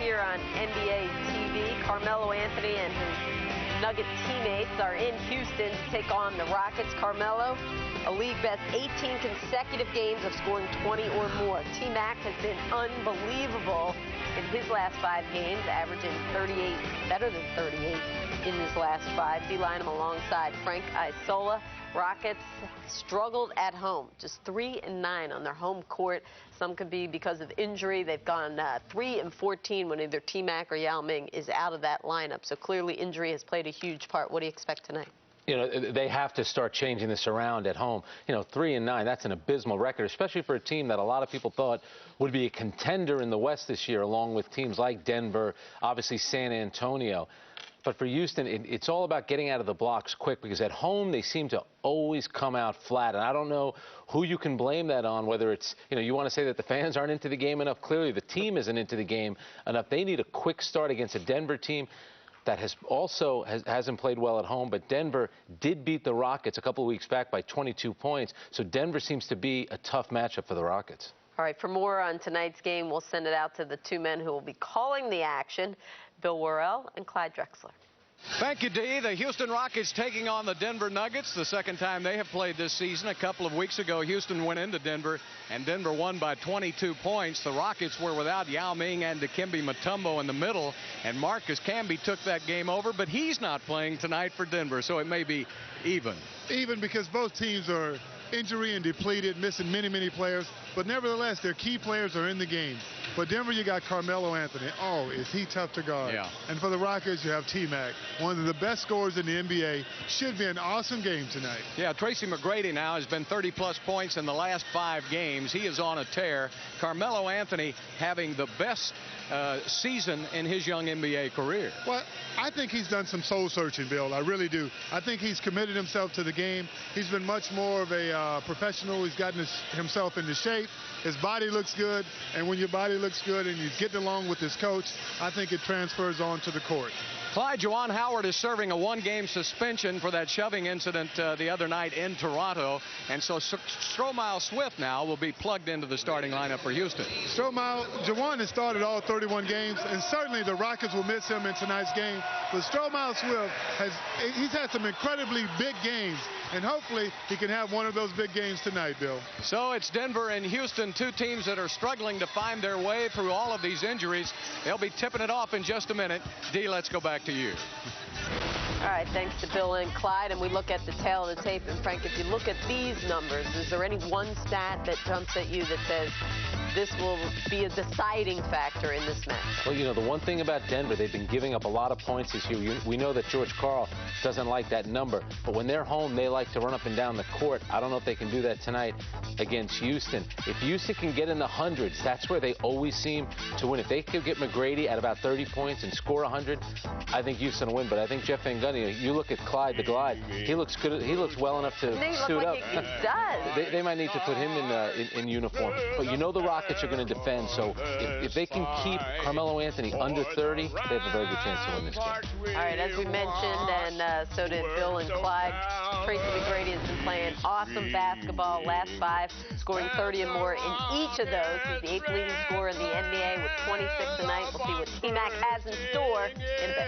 here on NBA TV. Carmelo Anthony and his Nugget teammates are in Houston to take on the Rockets. Carmelo, a league best 18 consecutive games of scoring 20 or more. T-Mac has been unbelievable in his last 5 games, averaging 38, better than 38 in his last 5. D-line him alongside Frank Isola. Rockets struggled at home, just 3-9 on their home court. Some could be because of injury. They've gone 3-14 when either T-Mac or Yao Ming is out of that lineup. So clearly injury has played a huge part. What do you expect tonight? You know, they have to start changing this around at home. You know, 3-9, that's an abysmal record, especially for a team that a lot of people thought would be a contender in the West this year, along with teams like Denver, obviously San Antonio. But for Houston, it's all about getting out of the blocks quick, because at home they seem to always come out flat. And I don't know who you can blame that on, whether it's, you know, you want to say that the fans aren't into the game enough. Clearly the team isn't into the game enough. They need a quick start against a Denver team that hasn't played well at home. But Denver did beat the Rockets a couple of weeks back by 22 points. So Denver seems to be a tough matchup for the Rockets. All right, for more on tonight's game, we'll send it out to the two men who will be calling the action, Bill Worrell and Clyde Drexler. Thank you, Dee. The Houston Rockets taking on the Denver Nuggets, the second time they have played this season. A couple of weeks ago, Houston went into Denver, and Denver won by 22 points. The Rockets were without Yao Ming and Dikembe Mutombo in the middle, and Marcus Camby took that game over, but he's not playing tonight for Denver, so it may be even. Even because both teams are injury and depleted, missing many players, but nevertheless their key players are in the game. For Denver, you got Carmelo Anthony. Oh, is he tough to guard. Yeah. And for the Rockets, you have T-Mac, one of the best scorers in the NBA. Should be an awesome game tonight. Yeah, Tracy McGrady now has been 30-plus points in the last 5 games. He is on a tear. Carmelo Anthony having the best season in his young NBA career. Well, I think he's done some soul searching, Bill. I really do. I think he's committed himself to the game. He's been much more of a professional. He's gotten himself into shape. His body looks good, and when your body looks good and he's getting along with his coach, I think it transfers on to the court. Clyde, Juwan Howard is serving a 1-game suspension for that shoving incident the other night in Toronto. And so Stromile Swift now will be plugged into the starting lineup for Houston. Juwan has started all 31 games, and certainly the Rockets will miss him in tonight's game. But Stromile Swift he's had some incredibly big games, and hopefully he can have one of those big games tonight, Bill. So it's Denver and Houston, two teams that are struggling to find their way through all of these injuries. They'll be tipping it off in just a minute. Dee, let's go back to you. All right, thanks to Bill and Clyde. And we look at the tail of the tape. And Frank, if you look at these numbers, is there any one stat that jumps at you that says this will be a deciding factor in this match? Well, you know, the one thing about Denver, they've been giving up a lot of points this year. We know that George Karl doesn't like that number, but when they're home, they like to run up and down the court. I don't know if they can do that tonight against Houston. If Houston can get in the hundreds, that's where they always seem to win. If they could get McGrady at about 30 points and score 100, I think Houston will win. But I think Jeff Van Gundy, you look at Clyde the Glide, he looks good. He looks well enough to suit up. He does. They might need to put him in uniform. But you know the Rockets are going to defend, so if they can keep Carmelo Anthony under 30, they have a very good chance to win this game. All right, as we mentioned, and so did Bill and Clyde, Tracy McGrady has been playing awesome basketball last 5, scoring 30 and more in each of those. He's the 8th leading scorer in the NBA with 26 tonight. We'll see what T-Mac has in store in a bit.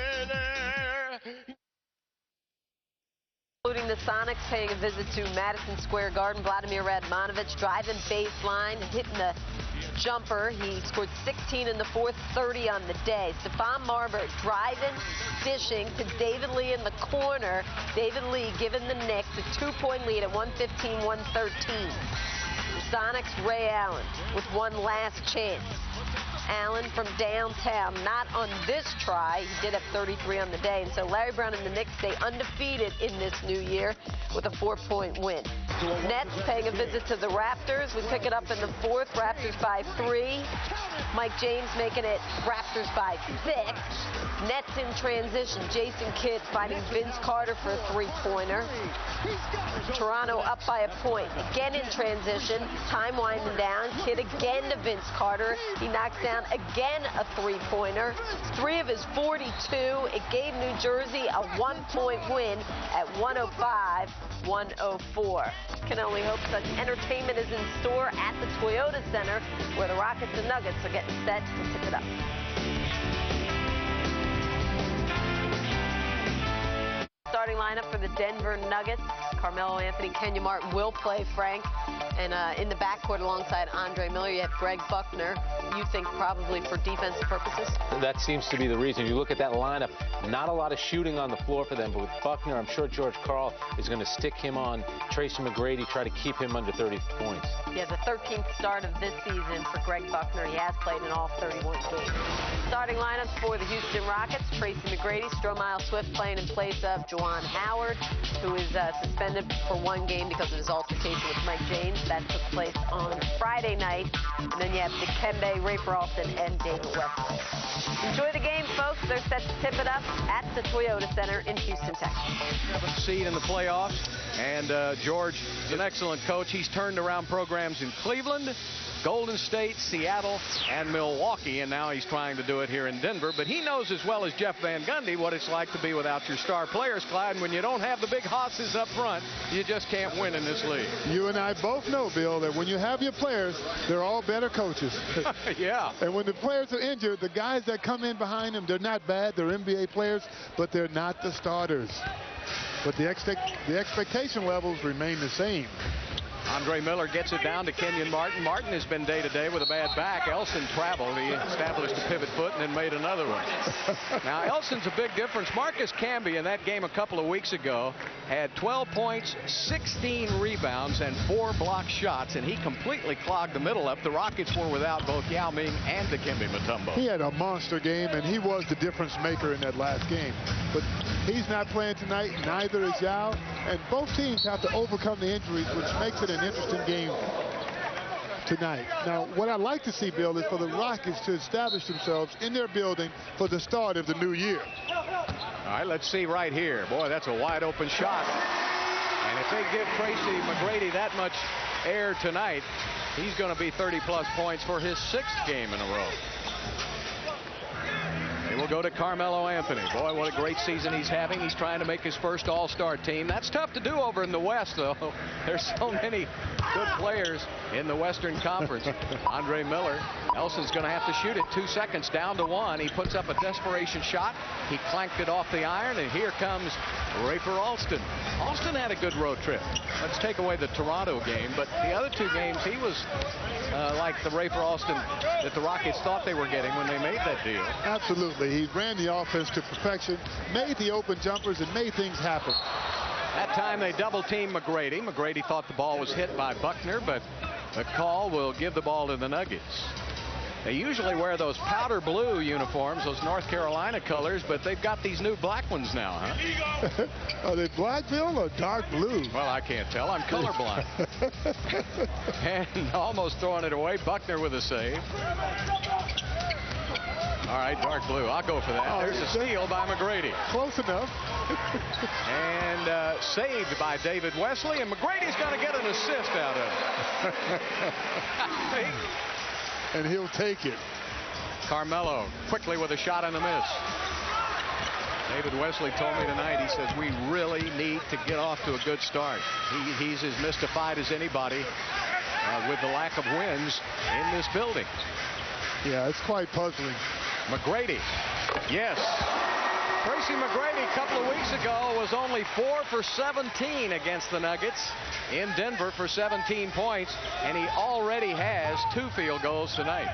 Including the Sonics paying a visit to Madison Square Garden. Vladimir Radmanovic driving baseline, hitting the jumper. He scored 16 in the 4th, 30 on the day. Stephon Marbury driving, dishing to David Lee in the corner. David Lee giving the Knicks a 2-point lead at 115-113. The Sonics, Ray Allen with one last chance. Allen from downtown, not on this try. He did have 33 on the day. And so Larry Brown and the Knicks stay undefeated in this new year with a 4-point win. Nets paying a visit to the Raptors. We pick it up in the 4th. Raptors by 3. Mike James making it Raptors by 6. Nets in transition. Jason Kidd finding Vince Carter for a 3-pointer. Toronto up by a point. Again in transition. Time winding down. Kidd again to Vince Carter. He knocks down again a 3-pointer. 3 of his 42. It gave New Jersey a 1-point win at 105-104. Can only hope such entertainment is in store at the Toyota Center, where the Rockets and Nuggets are getting set to tip it up. starting lineup for the Denver Nuggets. Carmelo Anthony, Kenya Martin will play Frank. And in the backcourt alongside Andre Miller, you have Greg Buckner. You think probably for defensive purposes? That seems to be the reason. You look at that lineup, not a lot of shooting on the floor for them, but with Buckner, I'm sure George Karl is going to stick him on Tracy McGrady, try to keep him under 30 points. Yeah, the 13th start of this season for Greg Buckner. He has played in all 31 games. Starting lineups for the Houston Rockets, Tracy McGrady, Stromile Swift playing in place of Juwan Howard, who is suspended for 1 game because of his altercation with Mike James. That took place on Friday night. And then you have Dikembe, Rafer Alston, and David Wesley. Enjoy the game, folks. They're set to tip it up at the Toyota Center in Houston, Texas. Seed in the playoffs, and George is an excellent coach. He's turned around programs in Cleveland, Golden State, Seattle, and Milwaukee, and now he's trying to do it here in Denver. But he knows as well as Jeff Van Gundy what it's like to be without your star players, Clyde. And when you don't have the big hosses up front, you just can't win in this league. You and I both know, Bill, that when you have your players, they're all better coaches. Yeah. And when the players are injured, the guys that come in behind them, they're not bad. They're NBA players, but they're not the starters. But the expectation levels remain the same. Andre Miller gets it down to Kenyon Martin. Martin has been day-to-day with a bad back. Elson traveled. He established a pivot foot and then made another one. Now, Elson's a big difference. Marcus Camby in that game a couple of weeks ago had 12 points, 16 rebounds, and 4 blocked shots, and he completely clogged the middle up. The Rockets were without both Yao Ming and Dikembe Mutombo. He had a monster game, and he was the difference maker in that last game. But he's not playing tonight. Neither is Yao. And both teams have to overcome the injuries, which makes it an interesting game tonight. Now, what I'd like to see, Bill, is for the Rockets to establish themselves in their building for the start of the new year. All right, let's see right here. Boy, that's a wide open shot. And if they give Tracy McGrady that much air tonight, he's going to be 30-plus points for his 6th game in a row. They will go to Carmelo Anthony. Boy, what a great season he's having. He's trying to make his first all-star team. That's tough to do over in the West, though. There's so many good players in the Western Conference. Andre Miller. Elson's going to have to shoot it. 2 seconds down to 1. He puts up a desperation shot. He clanked it off the iron, and here comes Rafer Alston. Alston had a good road trip. Let's take away the Toronto game, but the other 2 games, he was like the Rafer Alston that the Rockets thought they were getting when they made that deal. Absolutely. He ran the offense to perfection, made the open jumpers, and made things happen. That time they double-teamed McGrady. McGrady thought the ball was hit by Buckner, but the call will give the ball to the Nuggets. They usually wear those powder blue uniforms, those North Carolina colors, but they've got these new black ones now, huh? Are they black, Bill, or dark blue? Well, I can't tell. I'm colorblind. And almost throwing it away. Buckner with a save. All right, dark blue. I'll go for that. There's a steal by McGrady. Close enough. And saved by David Wesley, and McGrady's going to get an assist out of it. And he'll take it. Carmelo quickly with a shot and a miss. David Wesley told me tonight, he says, we really need to get off to a good start. He's as mystified as anybody with the lack of wins in this building. Yeah, it's quite puzzling. McGrady, yes. Tracy McGrady a couple of weeks ago was only 4 for 17 against the Nuggets in Denver for 17 points, and he already has 2 field goals tonight.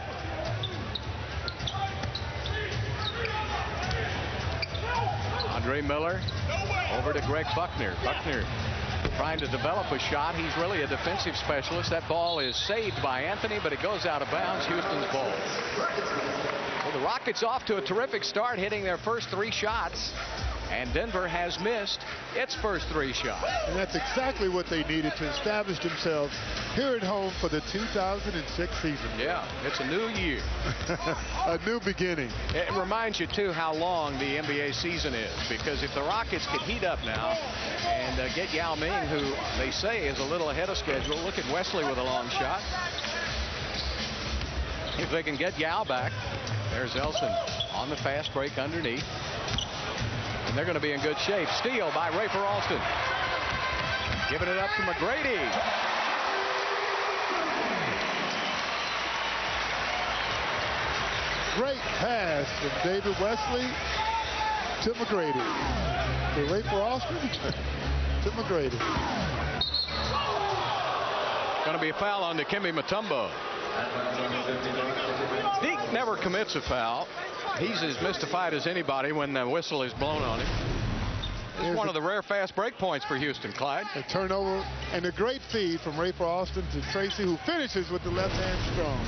Andre Miller over to Greg Buckner. Buckner trying to develop a shot. He's really a defensive specialist. That ball is saved by Anthony, but it goes out of bounds. Houston's ball. Well, the Rockets off to a terrific start, hitting their first 3 shots. And Denver has missed its first 3 shots. And that's exactly what they needed to establish themselves here at home for the 2006 season. Yeah, it's a new year. A new beginning. It reminds you, too, how long the NBA season is. Because if the Rockets could heat up now and get Yao Ming, who they say is a little ahead of schedule. Look at Wesley with a long shot. If they can get Yao back, there's Elson on the fast break underneath. And they're going to be in good shape. Steal by Rafer Alston. Giving it up to McGrady. Great pass from David Wesley. to McGrady. To Rafer Alston. To McGrady. Going to be a foul on Dikembe Mutombo. Deke never commits a foul. He's as mystified as anybody when the whistle is blown on him. It's one of the rare fast break points for Houston, Clyde. A turnover and a great feed from Rafer Alston to Tracy, who finishes with the left hand strong.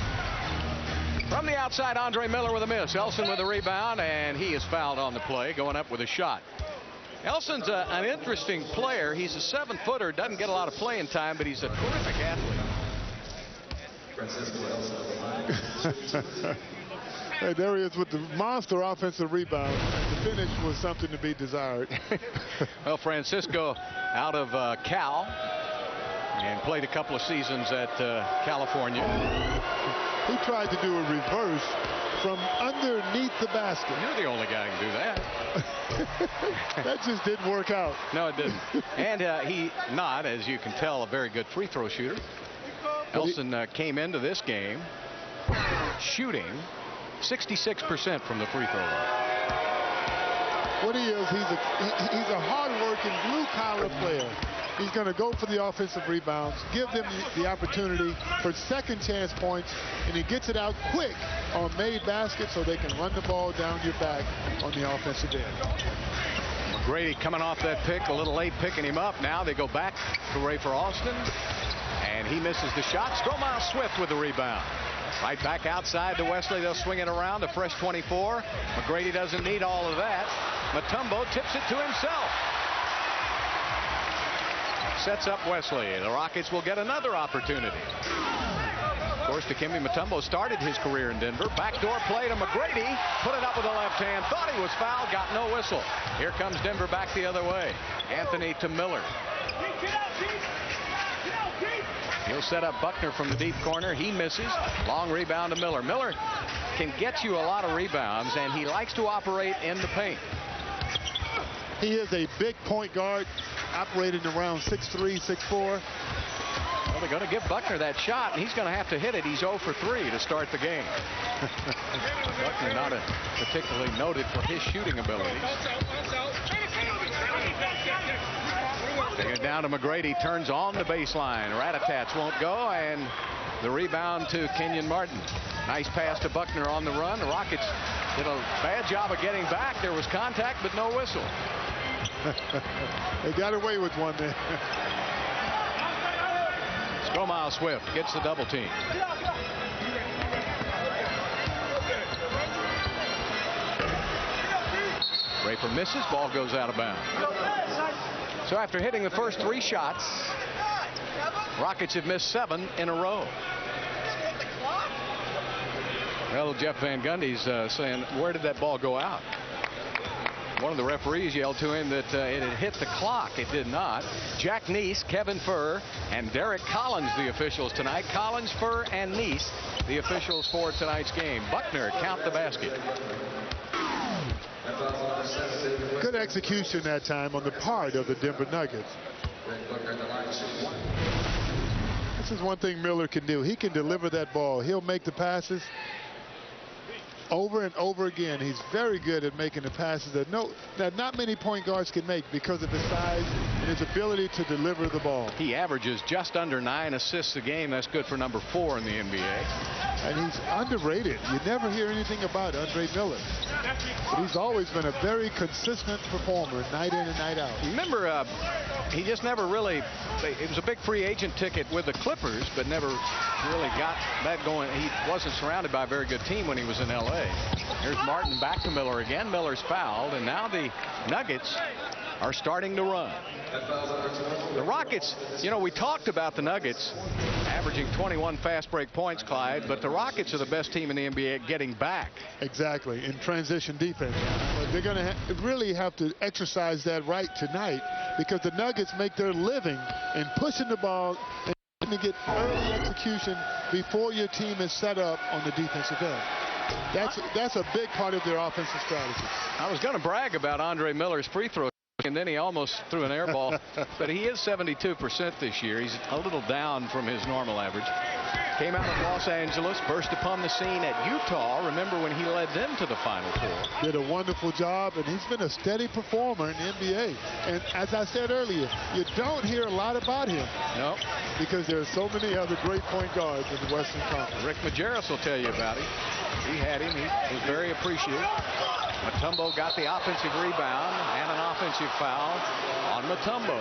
From the outside, Andre Miller with a miss. Elson with a rebound, and he is fouled on the play, going up with a shot. Elson's an interesting player. He's a 7-footer, doesn't get a lot of playing time, but he's a terrific athlete. Hey, there he is with the monster offensive rebound. And the finish was something to be desired. Well, Francisco out of Cal and played a couple of seasons at California. He tried to do a reverse from underneath the basket. You're the only guy who can do that. That just didn't work out. No, it didn't. And he not, as you can tell, a very good free throw shooter. Elson came into this game shooting 66% from the free throw line. What he is, he's a hard-working blue-collar player. He's going to go for the offensive rebounds, give them the opportunity for second chance points, and he gets it out quick on made baskets so they can run the ball down your back on the offensive end. McGrady coming off that pick, a little late picking him up. Now they go back to Rafer Alston, and he misses the shot. Stromile Swift with the rebound. Right back outside to Wesley. They'll swing it around. A fresh 24. McGrady doesn't need all of that. Mutombo tips it to himself. Sets up Wesley. The Rockets will get another opportunity. Of course, Dikembe Mutombo started his career in Denver. Backdoor play to McGrady. Put it up with the left hand. Thought he was fouled. Got no whistle. Here comes Denver back the other way. Anthony to Miller. He'll set up Buckner from the deep corner. He misses. Long rebound to Miller. Miller can get you a lot of rebounds, and he likes to operate in the paint. He is a big point guard, operating around 6'3", 6'4". Well, they're going to give Buckner that shot, and he's going to have to hit it. He's 0 for 3 to start the game. Buckner not particularly noted for his shooting abilities. Taking it down to McGrady, turns on the baseline. Ratatats won't go, and the rebound to Kenyon Martin. Nice pass to Buckner on the run. The Rockets did a bad job of getting back. There was contact, but no whistle. They got away with one there. Stromile Swift gets the double team. Rafer misses. Ball goes out of bounds. So after hitting the first 3 shots, Rockets have missed 7 in a row. Well, Jeff Van Gundy's saying, where did that ball go out? One of the referees yelled to him that it had hit the clock. It did not. Jack Neese, Kevin Furr, and Derek Collins, the officials tonight. Collins, Furr, and Neese, the officials for tonight's game. Buckner, count the basket. Good execution that time on the part of the Denver Nuggets. This is one thing Miller can do. He can deliver that ball. He'll make the passes over and over again. He's very good at making the passes that not many point guards can make because of his size and his ability to deliver the ball. He averages just under 9 assists a game. That's good for number 4 in the NBA. And he's underrated. You never hear anything about Andre Miller. But he's always been a very consistent performer night in and night out. Remember, he just never really, it was a big free agent ticket with the Clippers, but never really got that going. He wasn't surrounded by a very good team when he was in L.A. Here's Martin back to Miller again. Miller's fouled, and now the Nuggets are starting to run. The Rockets, you know, we talked about the Nuggets averaging 21 fast break points, Clyde, but the Rockets are the best team in the NBA at getting back. Exactly, in transition defense. But they're going to really have to exercise that right tonight because the Nuggets make their living in pushing the ball and to get early execution before your team is set up on the defensive end. That's a big part of their offensive strategy. I was going to brag about Andre Miller's free throw, and then he almost threw an air ball. But he is 72% this year. He's a little down from his normal average. Came out of Los Angeles, burst upon the scene at Utah. Remember when he led them to the Final Four. Did a wonderful job, and he's been a steady performer in the NBA. And as I said earlier, you don't hear a lot about him. No. Because there are so many other great point guards in the Western Conference. Rick Majerus will tell you about him. He had him. He was very appreciative. Mutombo got the offensive rebound and an offensive foul on Mutombo.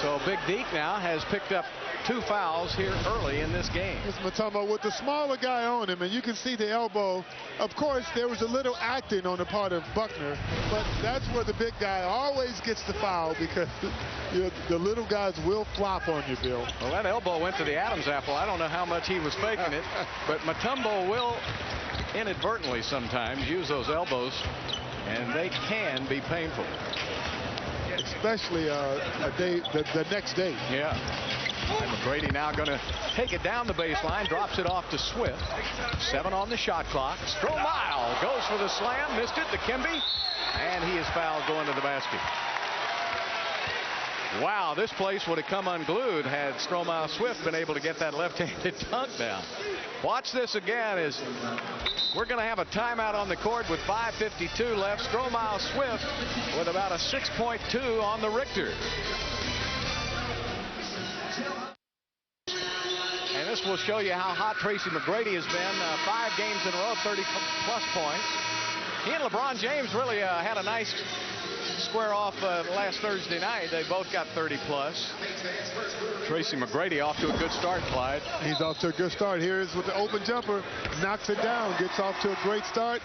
So Big Deke now has picked up 2 fouls here early in this game. It's Mutombo with the smaller guy on him, and you can see the elbow. Of course, there was a little acting on the part of Buckner, but that's where the big guy always gets the foul because the little guys will flop on you, Bill. Well, that elbow went to the Adam's apple. I don't know how much he was faking it, but Mutombo will inadvertently sometimes use those elbows, and they can be painful. Especially the next day. Yeah. And McGrady now going to take it down the baseline, drops it off to Swift. 7 on the shot clock. Stromile goes for the slam, missed it to Kimby, and he is fouled going to the basket. Wow, this place would have come unglued had Stromile Swift been able to get that left-handed dunk down. Watch this again as we're going to have a timeout on the court with 5:52 left. Stromile Swift with about a 6.2 on the Richter. And this will show you how hot Tracy McGrady has been. 5 games in a row, 30-plus points. He and LeBron James really had a nice square off last Thursday night. They both got 30-plus. Tracy McGrady off to a good start, Clyde. He's off to a good start. Here is with the open jumper. Knocks it down. Gets off to a great start.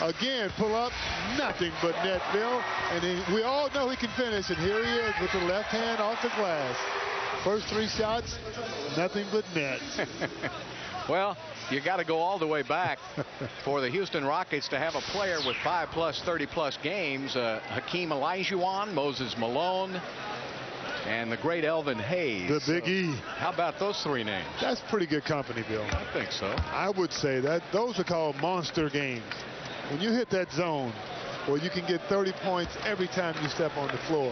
Again, pull up. Nothing but net, Bill. And we all know he can finish. And here he is with the left hand off the glass. First 3 shots, nothing but net. Well, you got to go all the way back for the Houston Rockets to have a player with 5-plus, 30-plus games. Hakeem Olajuwon, Moses Malone, and the great Elvin Hayes. The Big E. How about those 3 names? That's pretty good company, Bill. I think so. I would say that those are called monster games. When you hit that zone where you can get 30 points every time you step on the floor,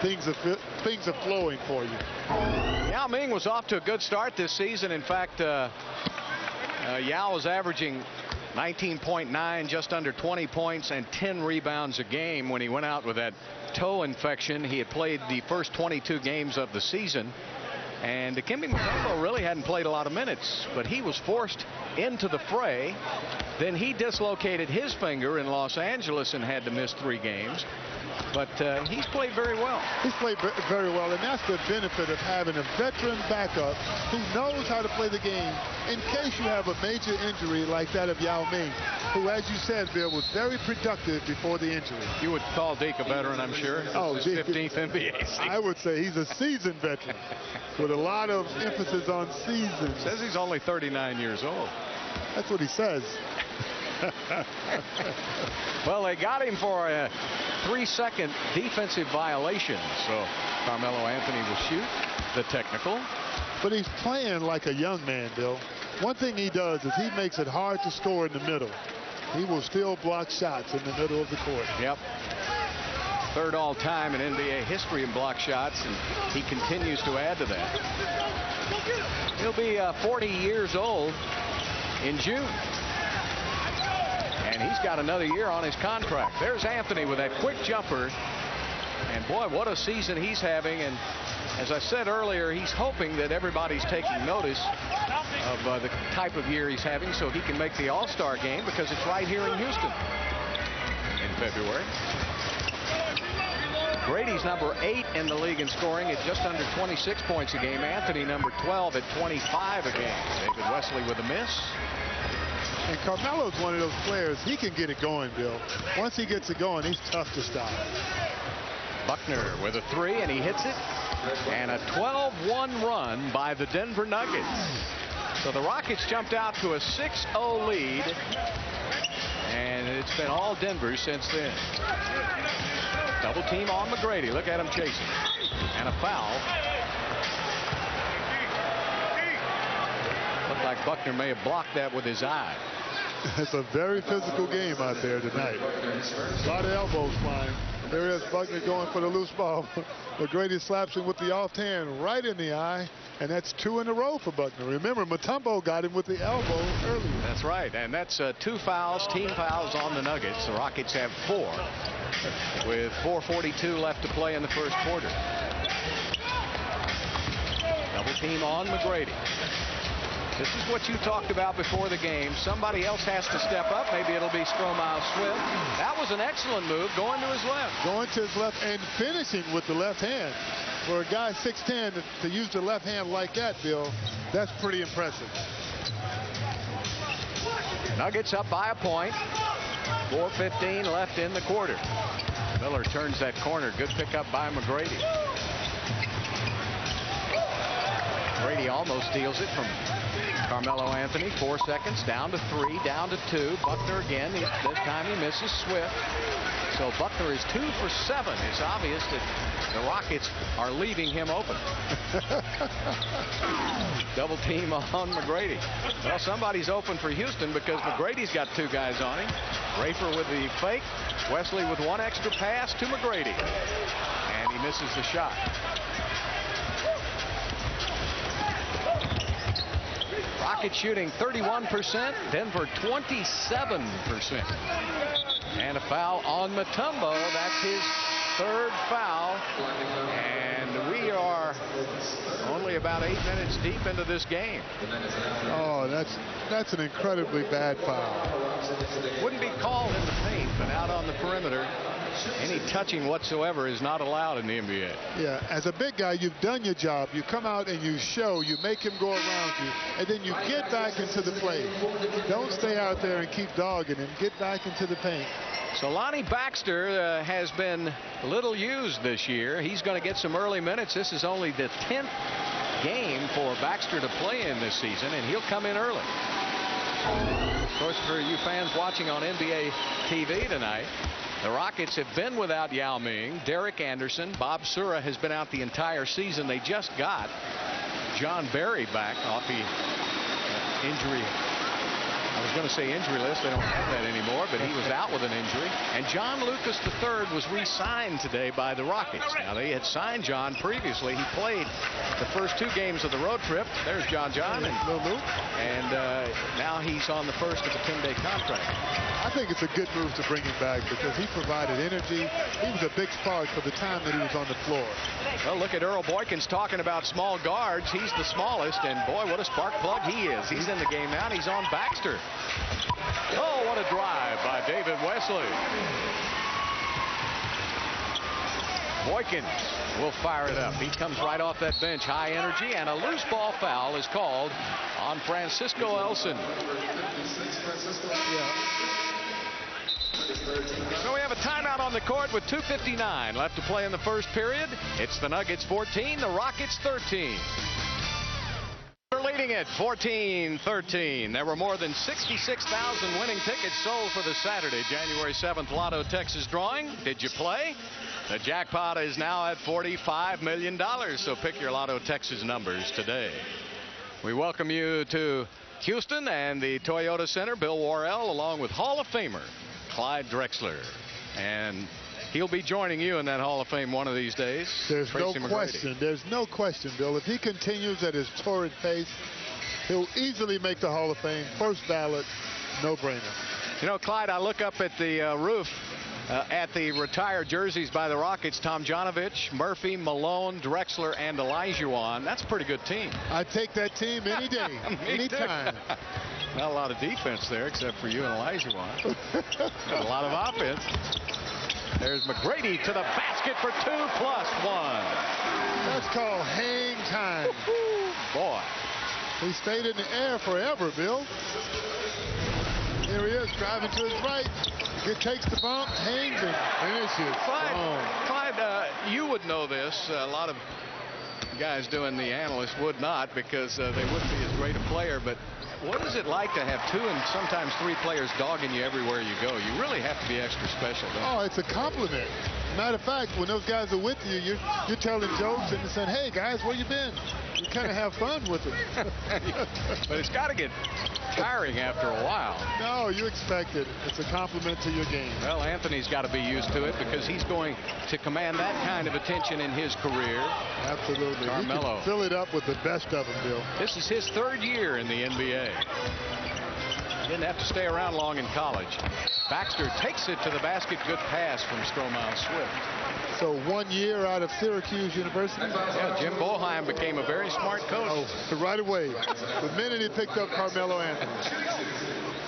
things are flowing for you. Yao Ming was off to a good start this season. In fact, Yao was averaging 19.9, just under 20 points and 10 rebounds a game when he went out with that toe infection. He had played the first 22 games of the season. And Dikembe Mutombo really hadn't played a lot of minutes, but he was forced into the fray. Then he dislocated his finger in Los Angeles and had to miss 3 games. But he's played very well. He's played very well, and that's the benefit of having a veteran backup who knows how to play the game in case you have a major injury like that of Yao Ming, who, as you said, Bill, was very productive before the injury. You would call Deke a veteran, I'm sure. Oh, his 15th NBA season. I would say he's a seasoned veteran with a lot of emphasis on seasons. Says he's only 39 years old. That's what he says. Well, they got him for a 3-second defensive violation. So Carmelo Anthony will shoot the technical. But he's playing like a young man, Bill. One thing he does is he makes it hard to score in the middle. He will still block shots in the middle of the court. Yep. 3rd all-time in NBA history in block shots, and he continues to add to that. He'll be 40 years old in June. And he's got another year on his contract. There's Anthony with that quick jumper. And boy, what a season he's having. And as I said earlier, he's hoping that everybody's taking notice of the type of year he's having so he can make the All-Star game, because it's right here in Houston in February. Brady's number 8 in the league in scoring at just under 26 points a game. Anthony number 12 at 25 a game. David Wesley with a miss. And Carmelo's one of those players, he can get it going, Bill. Once he gets it going, he's tough to stop. Buckner with a 3, and he hits it. And a 12-1 run by the Denver Nuggets. So the Rockets jumped out to a 6-0 lead. And it's been all Denver since then. Double team on McGrady. Look at him chasing. And a foul. Looked like Buckner may have blocked that with his eye. It's a very physical game out there tonight. A lot of elbows flying. There is Buckner going for the loose ball. McGrady slaps him with the off hand right in the eye, and that's 2 in a row for Buckner. Remember, Mutombo got him with the elbow earlier. That's right, and that's 2 fouls, team fouls on the Nuggets. The Rockets have 4 with 4:42 left to play in the first quarter. Double team on McGrady. This is what you talked about before the game. Somebody else has to step up. Maybe it'll be Stromile Swift. That was an excellent move, going to his left. Going to his left and finishing with the left hand. For a guy 6'10" to use the left hand like that, Bill, that's pretty impressive. Nuggets up by a point. 4:15 left in the quarter. Miller turns that corner. Good pickup by McGrady. Brady almost steals it from Carmelo Anthony. 4 seconds, down to 3, down to 2. Buckner again. This time he misses Swift. So Buckner is 2 for 7. It's obvious that the Rockets are leaving him open. Double team on McGrady. Well, somebody's open for Houston because McGrady's got 2 guys on him. Rafer with the fake. Wesley with 1 extra pass to McGrady. And he misses the shot. Rockets shooting 31%, Denver 27%. And a foul on Mutombo. That's his 3rd foul. And we are only about 8 minutes deep into this game. Oh, that's an incredibly bad foul. Wouldn't be called in the paint, but out on the perimeter, any touching whatsoever is not allowed in the NBA. Yeah, as a big guy, you've done your job. You come out and you show, you make him go around you, and then you get back into the play. Don't stay out there and keep dogging him. Get back into the paint. So Lonnie Baxter has been little used this year. He's going to get some early minutes. This is only the 10th game for Baxter to play in this season, and he'll come in early. Of course, for you fans watching on NBA TV tonight, the Rockets have been without Yao Ming, Derek Anderson. Bob Sura has been out the entire season. They just got John Barry back off the injury. I was going to say injury list. They don't have that anymore, but he was out with an injury. And John Lucas III was re-signed today by the Rockets. Now, they had signed John previously. He played the first 2 games of the road trip. There's John and Lulu. And now he's on the first of a 10-day contract. I think it's a good move to bring him back because he provided energy. He was a big spark for the time that he was on the floor. Well, look at Earl Boykins talking about small guards. He's the smallest, and boy, what a spark plug he is. He's in the game now, and he's on Baxter. Oh, what a drive by David Wesley. Boykins will fire it up. He comes right off that bench, high energy, and a loose ball foul is called on Francisco Elson. So we have a timeout on the court with 2:59 left to play in the first period. It's the Nuggets 14, the Rockets 13. They're leading it 14-13. There were more than 66,000 winning tickets sold for the Saturday, January 7th Lotto Texas drawing. Did you play? The jackpot is now at $45 million, so pick your Lotto Texas numbers today. We welcome you to Houston and the Toyota Center. Bill Worrell along with Hall of Famer Clyde Drexler. And he'll be joining you in that Hall of Fame one of these days. There's Tracy no McGrady. question. There's no question, Bill. If he continues at his torrid pace, he'll easily make the Hall of Fame. First ballot, no-brainer. You know, Clyde, I look up at the roof at the retired jerseys by the Rockets. Tomjanovich, Murphy, Malone, Drexler, and Olajuwon. That's a pretty good team. I'd take that team any day, anytime. Not a lot of defense there except for you and Olajuwon. Got a lot of offense. There's McGrady to the basket for 2+1. That's called hang time. Boy. He stayed in the air forever, Bill. Here he is, driving to his right. It takes the bump, hangs and finishes. Clyde, you would know this. A lot of guys doing the analyst would not because they wouldn't be as great a player. But what is it like to have 2 and sometimes 3 players dogging you everywhere you go? You really have to be extra special, don't you? Oh, it's a compliment. Matter of fact, when those guys are with you, you're telling jokes and saying, "Hey guys, where you been?" You kind of have fun with it. But it's got to get tiring after a while. No, you expect it. It's a compliment to your game. Well, Anthony's got to be used to it because he's going to command that kind of attention in his career. Absolutely. Carmelo. He can fill it up with the best of them, Bill. This is his 3rd year in the NBA. Didn't have to stay around long in college. Baxter takes it to the basket. Good pass from Stromile Swift. So 1 year out of Syracuse University. Yeah, Jim Boeheim became a very smart coach. Oh, right away. The minute he picked up Carmelo Anthony.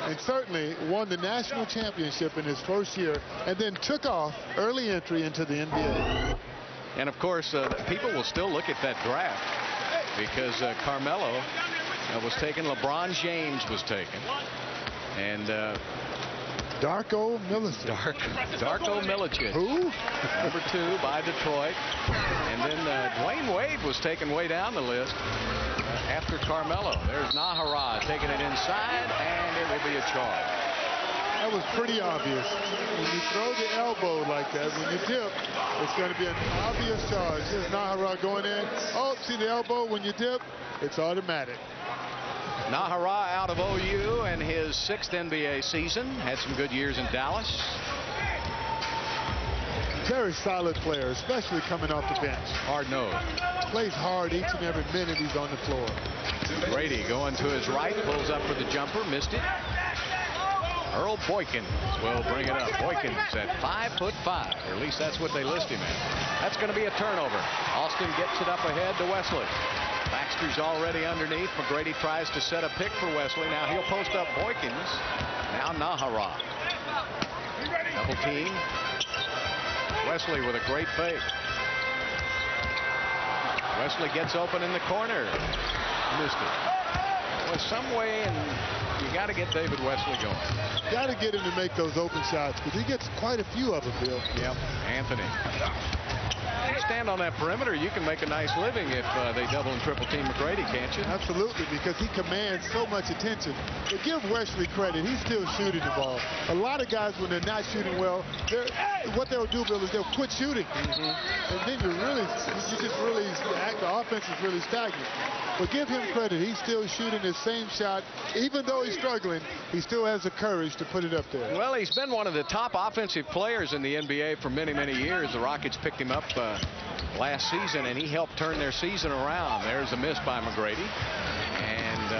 And certainly won the national championship in his 1st year and then took off early entry into the NBA. And of course, people will still look at that draft because Carmelo was taken. LeBron James was taken. And Darko Milicic. Darko Milicic. Who? Number 2 by Detroit. And then Dwayne Wade was taken way down the list after Carmelo. There's Nahara taking it inside, and it will be a charge. That was pretty obvious. When you throw the elbow like that, when you dip, it's going to be an obvious charge. Here's Nahara going in. Oh, see the elbow when you dip? It's automatic. Nahara out of OU and his 6th NBA season. Had some good years in Dallas. Very solid player, especially coming off the bench. Hard nosed. Plays hard each and every minute he's on the floor. Brady going to his right, pulls up for the jumper, missed it. Earl Boykins will bring it up. Boykins at 5'5", or at least that's what they list him at. That's going to be a turnover. Austin gets it up ahead to Wesley. Baxter's already underneath. McGrady tries to set a pick for Wesley. Now he'll post up Boykins. Now Nahara. Double team. Wesley with a great fake. Wesley gets open in the corner. Missed it. Was some way, and you got to get David Wesley going. Got to get him to make those open shots because he gets quite a few of them, Bill. Yep. Anthony. You stand on that perimeter, you can make a nice living if they double and triple team McGrady, can't you? Absolutely, because he commands so much attention. But give Wesley credit, he's still shooting the ball. A lot of guys, when they're not shooting well, what they'll do, Bill, is they'll quit shooting. And then the offense is really stagnant. But give him credit, he's still shooting his same shot. Even though he's struggling, he still has the courage to put it up there. Well, he's been one of the top offensive players in the NBA for many, many years. The Rockets picked him up last season, and he helped turn their season around. There's a miss by McGrady, and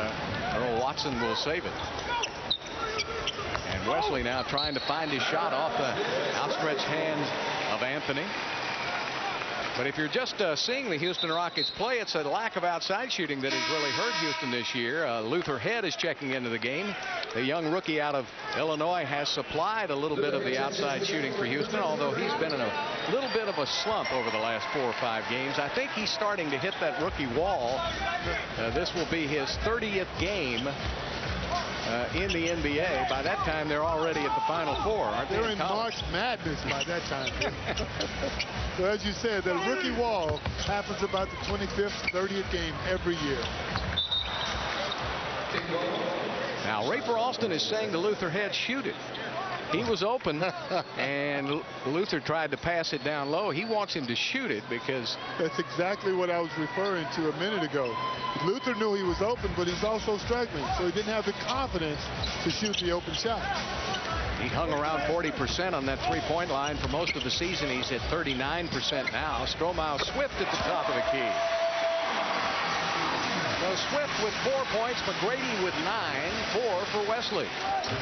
Earl Watson will save it. And Wesley now trying to find his shot off the outstretched hands of Anthony. But if you're just seeing the Houston Rockets play, it's a lack of outside shooting that has really hurt Houston this year. Luther Head is checking into the game. The young rookie out of Illinois has supplied a little bit of the outside shooting for Houston, although he's been in a little bit of a slump over the last 4 or 5 games. I think he's starting to hit that rookie wall. This will be his 30th game in the NBA. By that time, they're already at the Final Four, aren't they? They're in March Madness by that time. So as you said, the rookie wall happens about the 25th, 30th game every year. Now, Rafer Alston is saying to Luther Head, shoot it. He was open, and Luther tried to pass it down low. He wants him to shoot it because... That's exactly what I was referring to a minute ago. Luther knew he was open, but he's also struggling, so he didn't have the confidence to shoot the open shot. He hung around 40% on that three-point line for most of the season. He's at 39% now. Stromile Swift at the top of the key. So Swift with 4 points, McGrady with 9, 4 for Wesley,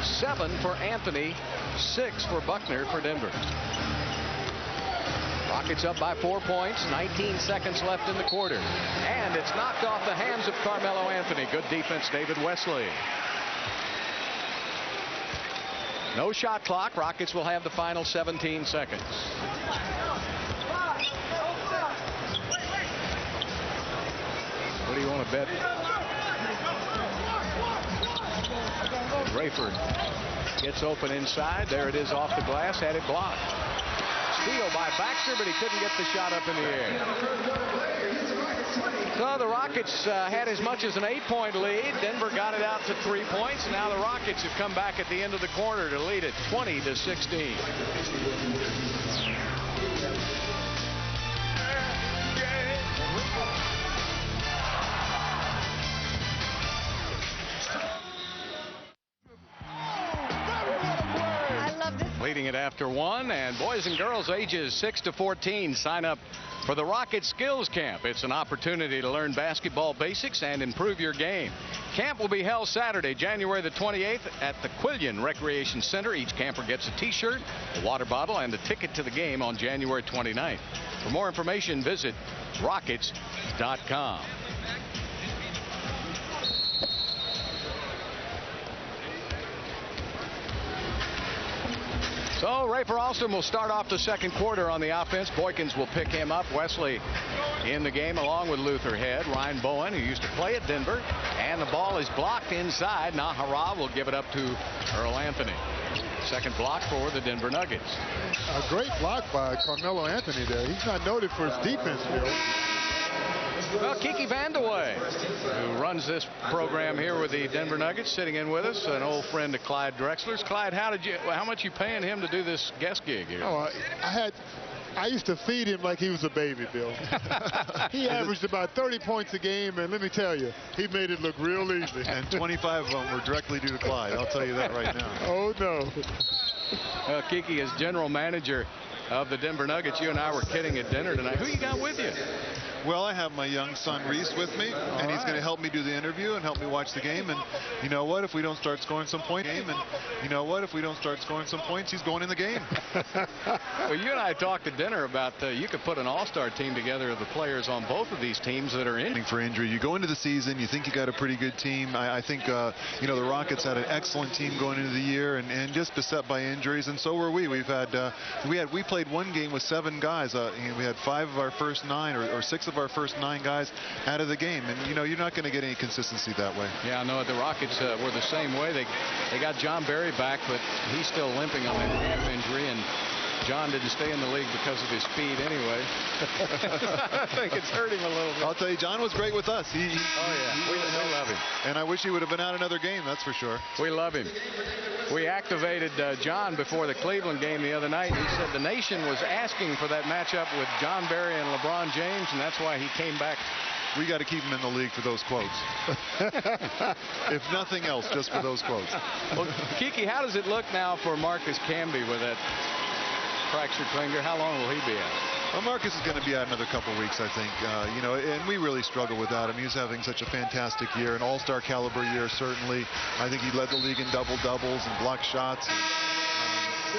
7 for Anthony, 6 for Buckner for Denver. Rockets up by 4 points, 19 seconds left in the quarter. And it's knocked off the hands of Carmelo Anthony. Good defense, David Wesley. No shot clock. Rockets will have the final 17 seconds. What do you want to bet? Rayford gets open inside. There it is off the glass. Had it blocked. Steal by Baxter, but he couldn't get the shot up in the air. So the Rockets had as much as an 8-point lead. Denver got it out to 3 points. Now the Rockets have come back at the end of the quarter to lead it 20-16. taking it after 1. And boys and girls ages 6 to 14 sign up for the Rocket Skills Camp. It's an opportunity to learn basketball basics and improve your game. Camp will be held Saturday, January the 28th at the Quillian Recreation Center. Each camper gets a t-shirt, a water bottle, and a ticket to the game on January 29th. For more information, visit rockets.com. So Rafer Alston will start off the second quarter on the offense. Boykins will pick him up. Wesley in the game along with Luther Head. Ryan Bowen, who used to play at Denver. And the ball is blocked inside. Nahara will give it up to Earl Anthony. Second block for the Denver Nuggets. A great block by Carmelo Anthony there. He's not noted for his defense, Bill. Well, Kiki Vandeweghe, who runs this program here with the Denver Nuggets, sitting in with us, an old friend of Clyde Drexler's. Clyde, how much you paying him to do this guest gig here? Oh, I used to feed him like he was a baby, Bill. He averaged about 30 points a game, and let me tell you, he made it look real easy. And 25 of them were directly due to Clyde. I'll tell you that right now. Oh, no. Kiki is general manager of the Denver Nuggets. You and I were kidding at dinner tonight. Who you got with you? Well, I have my young son Reese with me, and he's going to help me do the interview and help me watch the game. And you know what? If we don't start scoring some points, he's going in the game. Well, you and I talked at dinner about you could put an all-star team together of the players on both of these teams that are in for injury. You go into the season, you think you got a pretty good team. I think the Rockets had an excellent team going into the year, and just beset by injuries, and so were we. We played one game with 7 guys. We had 5 of our first 9 or 6 of our first 9 guys out of the game, and you're not going to get any consistency that way. Yeah, I know the Rockets were the same way. They got John Barry back, but he's still limping on that calf injury, and John didn't stay in the league because of his speed anyway. I think it's hurt him a little bit. I'll tell you, John was great with us. We love him. And I wish he would have been out another game, that's for sure. We love him. We activated John before the Cleveland game the other night. He said the nation was asking for that matchup with John Barry and LeBron James, and that's why he came back. We got to keep him in the league for those quotes. If nothing else, just for those quotes. Well, Kiki, how does it look now for Marcus Camby with that fractured finger? How long will he be out? Well, Marcus is going to be out another couple weeks, I think. And we really struggle without him. He's having such a fantastic year, an all-star caliber year, certainly. I think he led the league in double-doubles and blocked shots.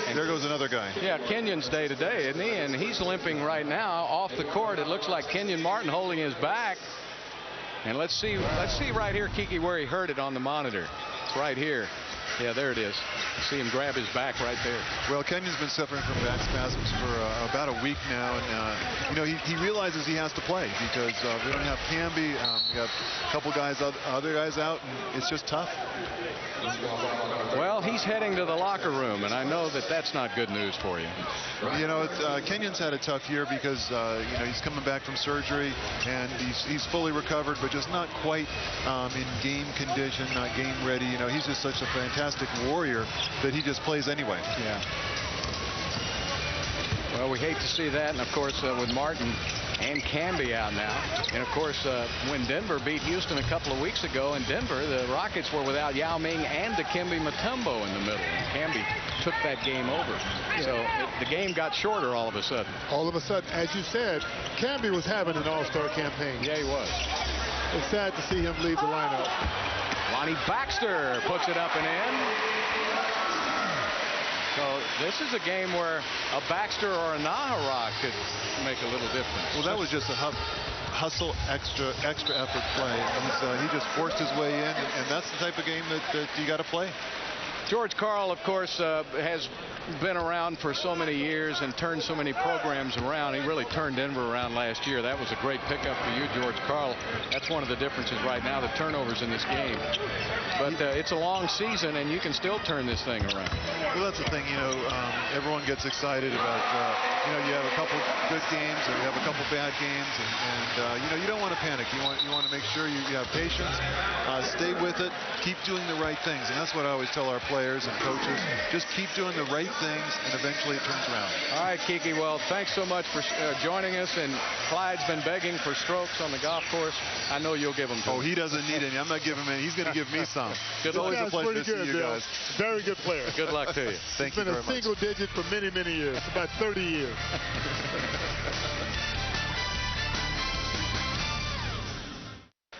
And there goes another guy. Yeah, Kenyon's day to day, isn't he? And he's limping right now off the court. It looks like Kenyon Martin holding his back. And let's see right here, Kiki, where he hurt it on the monitor. It's right here. Yeah, there it is. See him grab his back right there. Well, Kenyon's been suffering from back spasms for about a week now, and he realizes he has to play because we don't have Camby. We have a couple guys, other guys out, and it's just tough. Well, he's heading to the locker room, and I know that that's not good news for you. Kenyon's had a tough year because he's coming back from surgery, and he's fully recovered, but just not quite in game condition, not game ready. He's just such a fantastic warrior that he just plays anyway. Yeah. Well, we hate to see that, and of course with Martin and Camby out now. And of course when Denver beat Houston a couple of weeks ago in Denver, the Rockets were without Yao Ming and Dikembe Mutombo in the middle. And Camby took that game over. Yeah. So the game got shorter all of a sudden. All of a sudden, as you said, Camby was having an all-star campaign. Yeah, he was. It's sad to see him leave the lineup. Lonnie Baxter puts it up and in. So this is a game where a Baxter or a Nahara could make a little difference. Well, that was just a hustle, extra effort play. He just forced his way in, and that's the type of game that you got to play. George Karl, of course, has been around for so many years and turned so many programs around. He really turned Denver around last year. That was a great pickup for you, George Karl. That's one of the differences right now, the turnovers in this game. But it's a long season, and you can still turn this thing around. Well, that's the thing. Everyone gets excited about, you have a couple good games or you have a couple bad games, and you don't want to panic. You want to make sure you have patience, stay with it, keep doing the right things, and that's what I always tell our players. players and coaches. Just keep doing the right things, and eventually it turns around. All right, Kiki. Well, thanks so much for joining us. And Clyde's been begging for strokes on the golf course. I know you'll give them to him. Oh, he doesn't need any. I'm not giving him any. He's going to give me some. Good It's always luck. a pleasure to see you guys. Very good player. Good luck to you. Thank you He's been very a much. single digit for many, many years, about 30 years.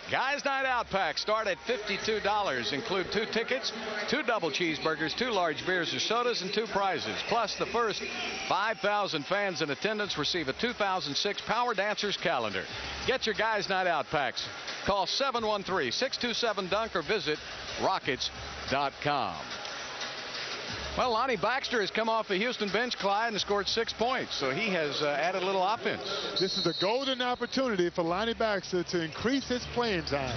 Guys Night Out packs start at $52. Include 2 tickets, 2 double cheeseburgers, 2 large beers or sodas, and 2 prizes. Plus, the first 5,000 fans in attendance receive a 2006 Power Dancers calendar. Get your Guys Night Out packs. Call 713-627-DUNK or visit Rockets.com. Well, Lonnie Baxter has come off the Houston bench, Clyde, and scored 6 points. So he has added a little offense. This is a golden opportunity for Lonnie Baxter to increase his playing time.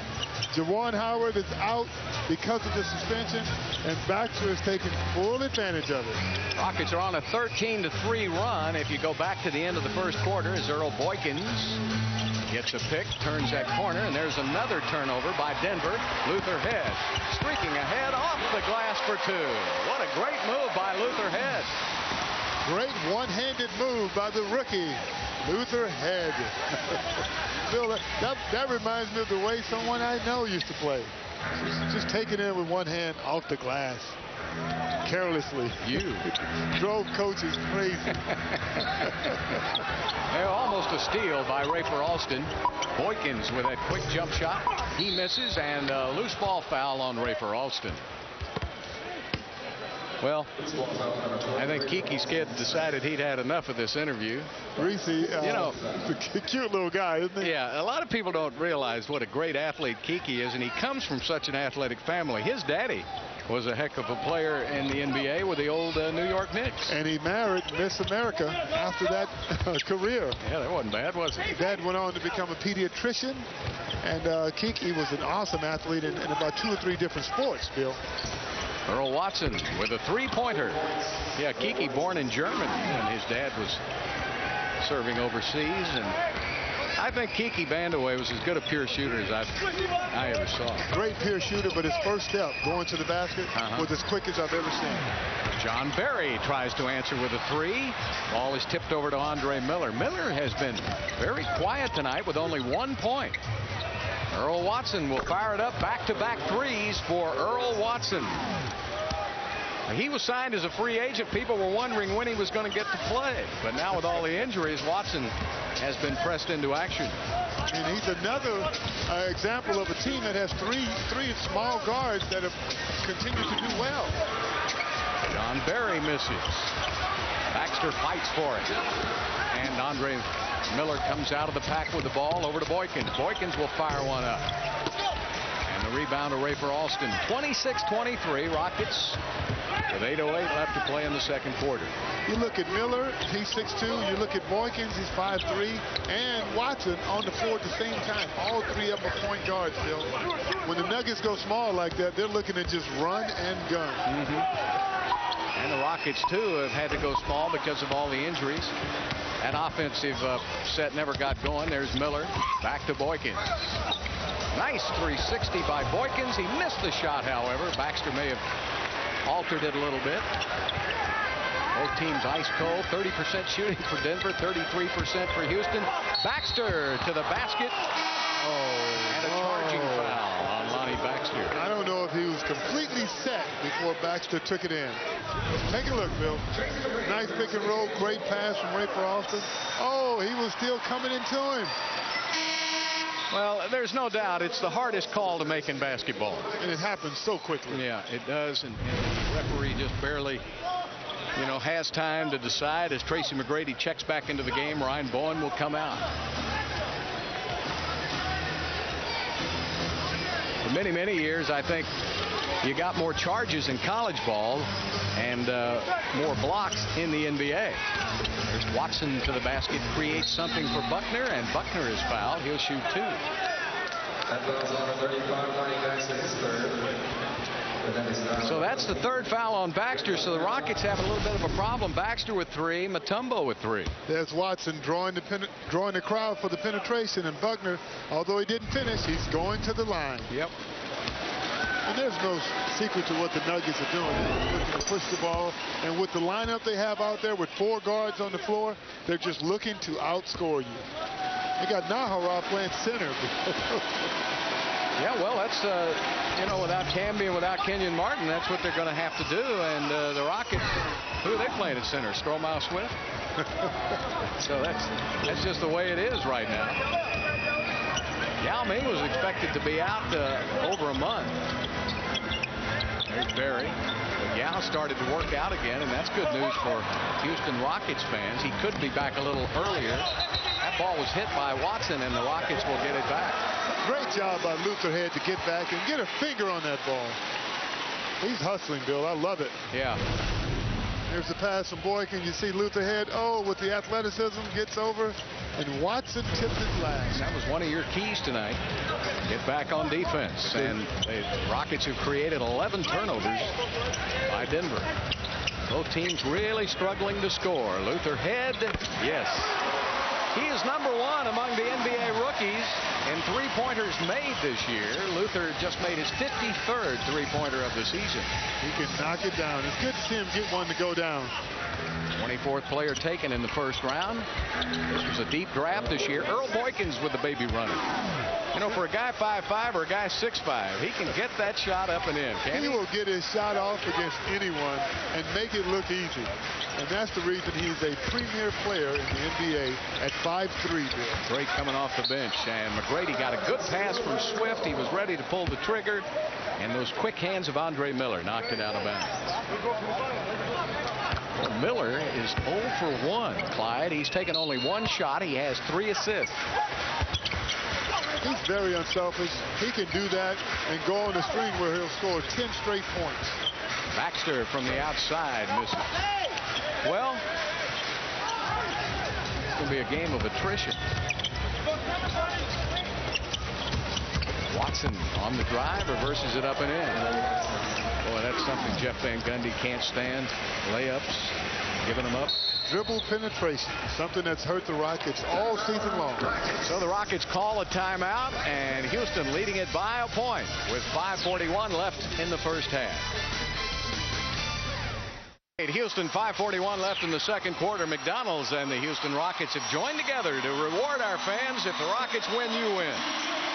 Juwan Howard is out because of the suspension, and Baxter is taking full advantage of it. Rockets are on a 13-3 run. If you go back to the end of the first quarter, as Earl Boykins gets a pick, turns that corner, and there's another turnover by Denver. Luther Head streaking ahead off the glass for 2. What a great move by Luther Head. Great one-handed move by the rookie, Luther Head. Bill, that reminds me of the way someone I know used to play. Just taking it with one hand off the glass. Carelessly. You. Drove coaches crazy. Almost a steal by Rafer Alston. Boykins with that quick jump shot. He misses, and a loose ball foul on Rafer Alston. Well, I think Kiki's kid decided he'd had enough of this interview. Reese, a cute little guy, isn't he? Yeah, a lot of people don't realize what a great athlete Kiki is, and he comes from such an athletic family. His daddy was a heck of a player in the NBA with the old New York Knicks. And he married Miss America after that career. Yeah, that wasn't bad, was it? Dad went on to become a pediatrician, and Kiki was an awesome athlete in about 2 or 3 different sports, Bill. Earl Watson with a 3-pointer. Yeah, Kiki born in Germany, and his dad was serving overseas. And I think Kiki Vandeweghe was as good a pure shooter as I ever saw. Great pure shooter, but his first step going to the basket was as quick as I've ever seen. John Barry tries to answer with a 3. Ball is tipped over to Andre Miller. Miller has been very quiet tonight with only 1 point. Earl Watson will fire it up. Back-to-back threes for Earl Watson. He was signed as a free agent. People were wondering when he was going to get to play. But now with all the injuries, Watson has been pressed into action. And he's another example of a team that has three small guards that have continued to do well. John Barry misses. Baxter fights for it. And Andre Miller comes out of the pack with the ball over to Boykins. Boykins will fire one up. And the rebound to Rafer Alston. 26-23. Rockets with 8:08 left to play in the second quarter. You look at Miller, he's 6'2". You look at Boykins, he's 5'3". And Watson on the floor at the same time. All 3 of them are point guards, Bill. When the Nuggets go small like that, they're looking to just run and gun. And the Rockets, too, have had to go small because of all the injuries. That offensive set never got going. There's Miller. Back to Boykins. Nice 360 by Boykins. He missed the shot, however. Baxter may have altered it a little bit. Both teams ice cold. 30% shooting for Denver, 33% for Houston. Baxter to the basket. And a charging foul on Lonnie Baxter. I don't know if he was completely set before Baxter took it in. Take a look, Bill. Nice pick and roll. Great pass from Rafer Alston. Oh, he was still coming into him. Well, there's no doubt it's the hardest call to make in basketball. And it happens so quickly. Yeah, it does. And the referee just barely, has time to decide. As Tracy McGrady checks back into the game, Ryan Bowen will come out. For many, many years, I think you got more charges in college ball and more blocks in the NBA. There's Watson to the basket, creates something for Buckner, and Buckner is fouled. He'll shoot 2. So that's the 3rd foul on Baxter. So the Rockets have a little bit of a problem. Baxter with 3, Mutombo with 3. There's Watson drawing the crowd for the penetration, and Buckner, although he didn't finish, he's going to the line. Yep. And there's no secret to what the Nuggets are doing. They're looking to push the ball. And with the lineup they have out there with 4 guards on the floor, they're just looking to outscore you. They got Nahara playing center. Yeah, well, that's, you know, without Camby and without Kenyon Martin, that's what they're going to have to do. And the Rockets, who are they playing at center? Stromile Swift? So that's just the way it is right now. Yao Ming was expected to be out over a month. There's Barry. But Yao started to work out again, and that's good news for Houston Rockets fans. He could be back a little earlier. That ball was hit by Watson, and the Rockets will get it back. Great job by Luther Head to get back and get a finger on that ball. He's hustling, Bill. I love it. Yeah. There's the pass from Boykin. You see Luther Head, with the athleticism, gets over, and Watson tipped it last. That was one of your keys tonight. Get back on defense. And the Rockets have created 11 turnovers by Denver. Both teams really struggling to score. Luther Head, yes. He is number 1 among the NBA rookies in three-pointers made this year. Luther just made his 53rd three-pointer of the season. He can knock it down. It's good to see him get one to go down. 24th player taken in the first round. This was a deep draft this year. Earl Boykins with the baby runner. You know, for a guy 5'5" or a guy 6'5", he can get that shot up and in, can't he? He will get his shot off against anyone and make it look easy. And that's the reason he's a premier player in the NBA at 5'3". Great coming off the bench. And McGrady got a good pass from Swift. He was ready to pull the trigger. And those quick hands of Andre Miller knocked it out of bounds. Well, Miller is 0 for 1, Clyde. He's taken only 1 shot. He has 3 assists. He's very unselfish. He can do that and go on a string where he'll score 10 straight points. Baxter from the outside misses. Well, it's going to be a game of attrition. Watson on the drive, reverses it up and in. Boy, that's something Jeff Van Gundy can't stand. Layups, giving them up. Dribble penetration, something that's hurt the Rockets all season long. So the Rockets call a timeout, and Houston leading it by a point with 5:41 left in the first half. Houston, 5:41 left in the second quarter. McDonald's and the Houston Rockets have joined together to reward our fans. If the Rockets win, you win.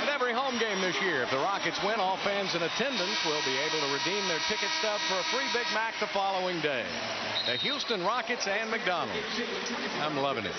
At every home game this year, if the Rockets win, all fans in attendance will be able to redeem their ticket stub for a free Big Mac the following day. The Houston Rockets and McDonald's. I'm loving it.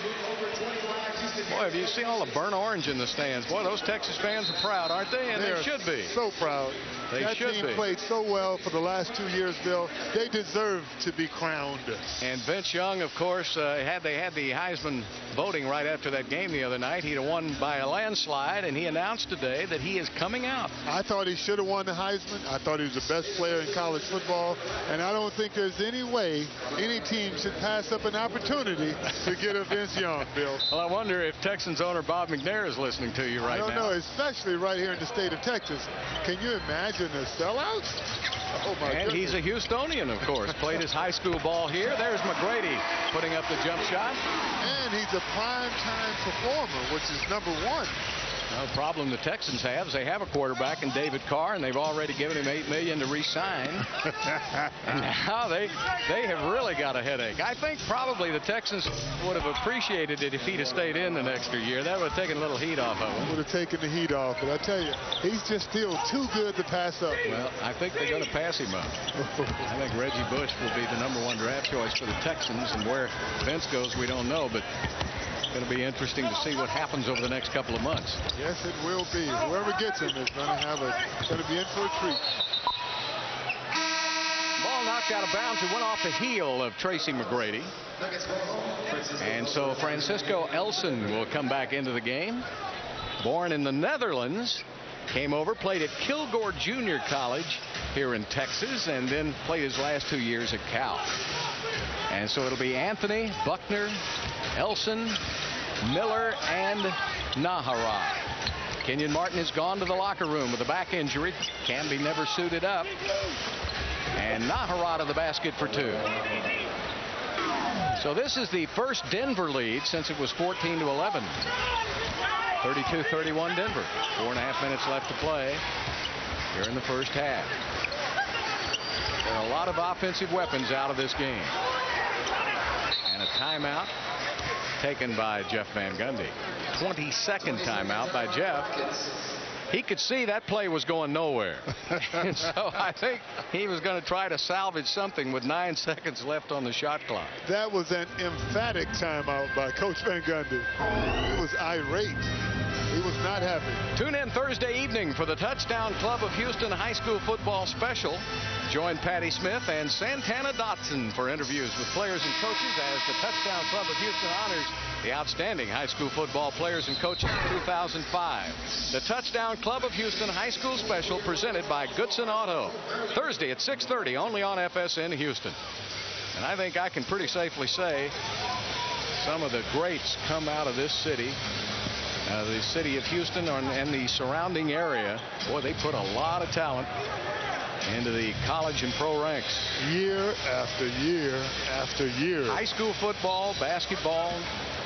Boy, have you seen all the burnt orange in the stands? Boy, those Texas fans are proud, aren't they? And they should be. So proud. That team played so well for the last 2 years, Bill. They deserve to be crowned. And Vince Young, of course, they had the Heisman voting right after that game the other night. He'd have won by a landslide, and he announced today that he is coming out. I thought he should have won the Heisman. I thought he was the best player in college football, and I don't think there's any way any team should pass up an opportunity to get a Vince Young, Bill. Well, I wonder if Texans owner Bob McNair is listening to you right now. I don't know, especially right here in the state of Texas. Can you imagine the sellouts? Oh, my And goodness. he's a Houstonian, of course. Played his high school ball here. There's McGrady putting up the jump shot. And he's a prime-time performer, which is number 1. No problem the Texans have is they have a quarterback in David Carr, and they've already given him $8 million to re-sign. And now they have really got a headache. I think probably the Texans would have appreciated it if he'd have stayed in an extra year. That would have taken a little heat off of him. Would have taken the heat off, but I tell you, he's just still too good to pass up. Well, I think they're going to pass him up. I think Reggie Bush will be the #1 draft choice for the Texans, and where Vince goes, we don't know, but it's going to be interesting to see what happens over the next couple of months. Yes, it will be. Whoever gets him is going to be in for a treat. Ball knocked out of bounds. It went off the heel of Tracy McGrady. And so Francisco Elson will come back into the game. Born in the Netherlands, came over, played at Kilgore Junior College here in Texas, and then played his last 2 years at Cal. And so it'll be Anthony, Buckner, Elson, Miller, and Nahara. Kenyon Martin has gone to the locker room with a back injury. Camby never suited up. And Nahara to the basket for 2. So this is the first Denver lead since it was 14-11. 32-31 Denver. 4.5 minutes left to play. here in the first half. There are a lot of offensive weapons out of this game. And a timeout taken by Jeff Van Gundy. 22nd timeout by Jeff. He could see that play was going nowhere. And so I think he was going to try to salvage something with 9 seconds left on the shot clock. That was an emphatic timeout by Coach Van Gundy. He was irate. He was not happy. Tune in Thursday evening for the Touchdown Club of Houston High School Football Special. Join Patty Smith and Santana Dotson for interviews with players and coaches as the Touchdown Club of Houston honors the outstanding high school football players and coaches of 2005. The Touchdown Club of Houston High School Special presented by Goodson Auto. Thursday at 6:30 only on FSN Houston. And I think I can pretty safely say some of the greats come out of this city. The city of Houston and the surrounding area. Boy, they put a lot of talent into the college and pro ranks. Year after year after year. High school football, basketball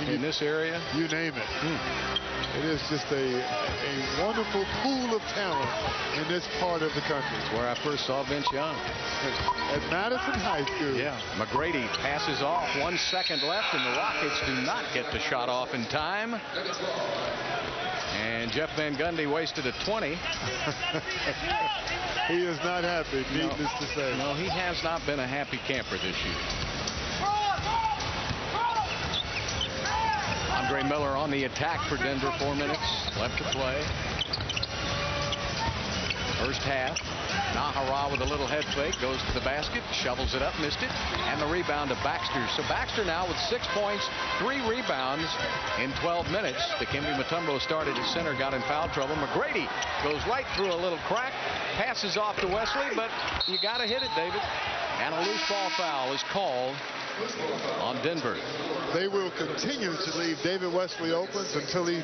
in this area. You name it. It is just a wonderful pool of talent in this part of the country. It's where I first saw Vince Young. At Madison High School. Yeah. McGrady passes off. 1 second left, and the Rockets do not get the shot off in time. And Jeff Van Gundy wasted a 20. He is not happy, needless to say. No, he has not been a happy camper this year. Andre Miller on the attack for Denver. 4 minutes left to play. First half. Nahara with a little head fake, goes to the basket, shovels it up, missed it, and the rebound to Baxter. So Baxter now with 6 points, 3 rebounds in 12 minutes. Dikembe Mutombo started at center, got in foul trouble. McGrady goes right through a little crack, passes off to Wesley, but you got to hit it, David. And a loose ball foul is called on Denver. They will continue to leave David Wesley open until he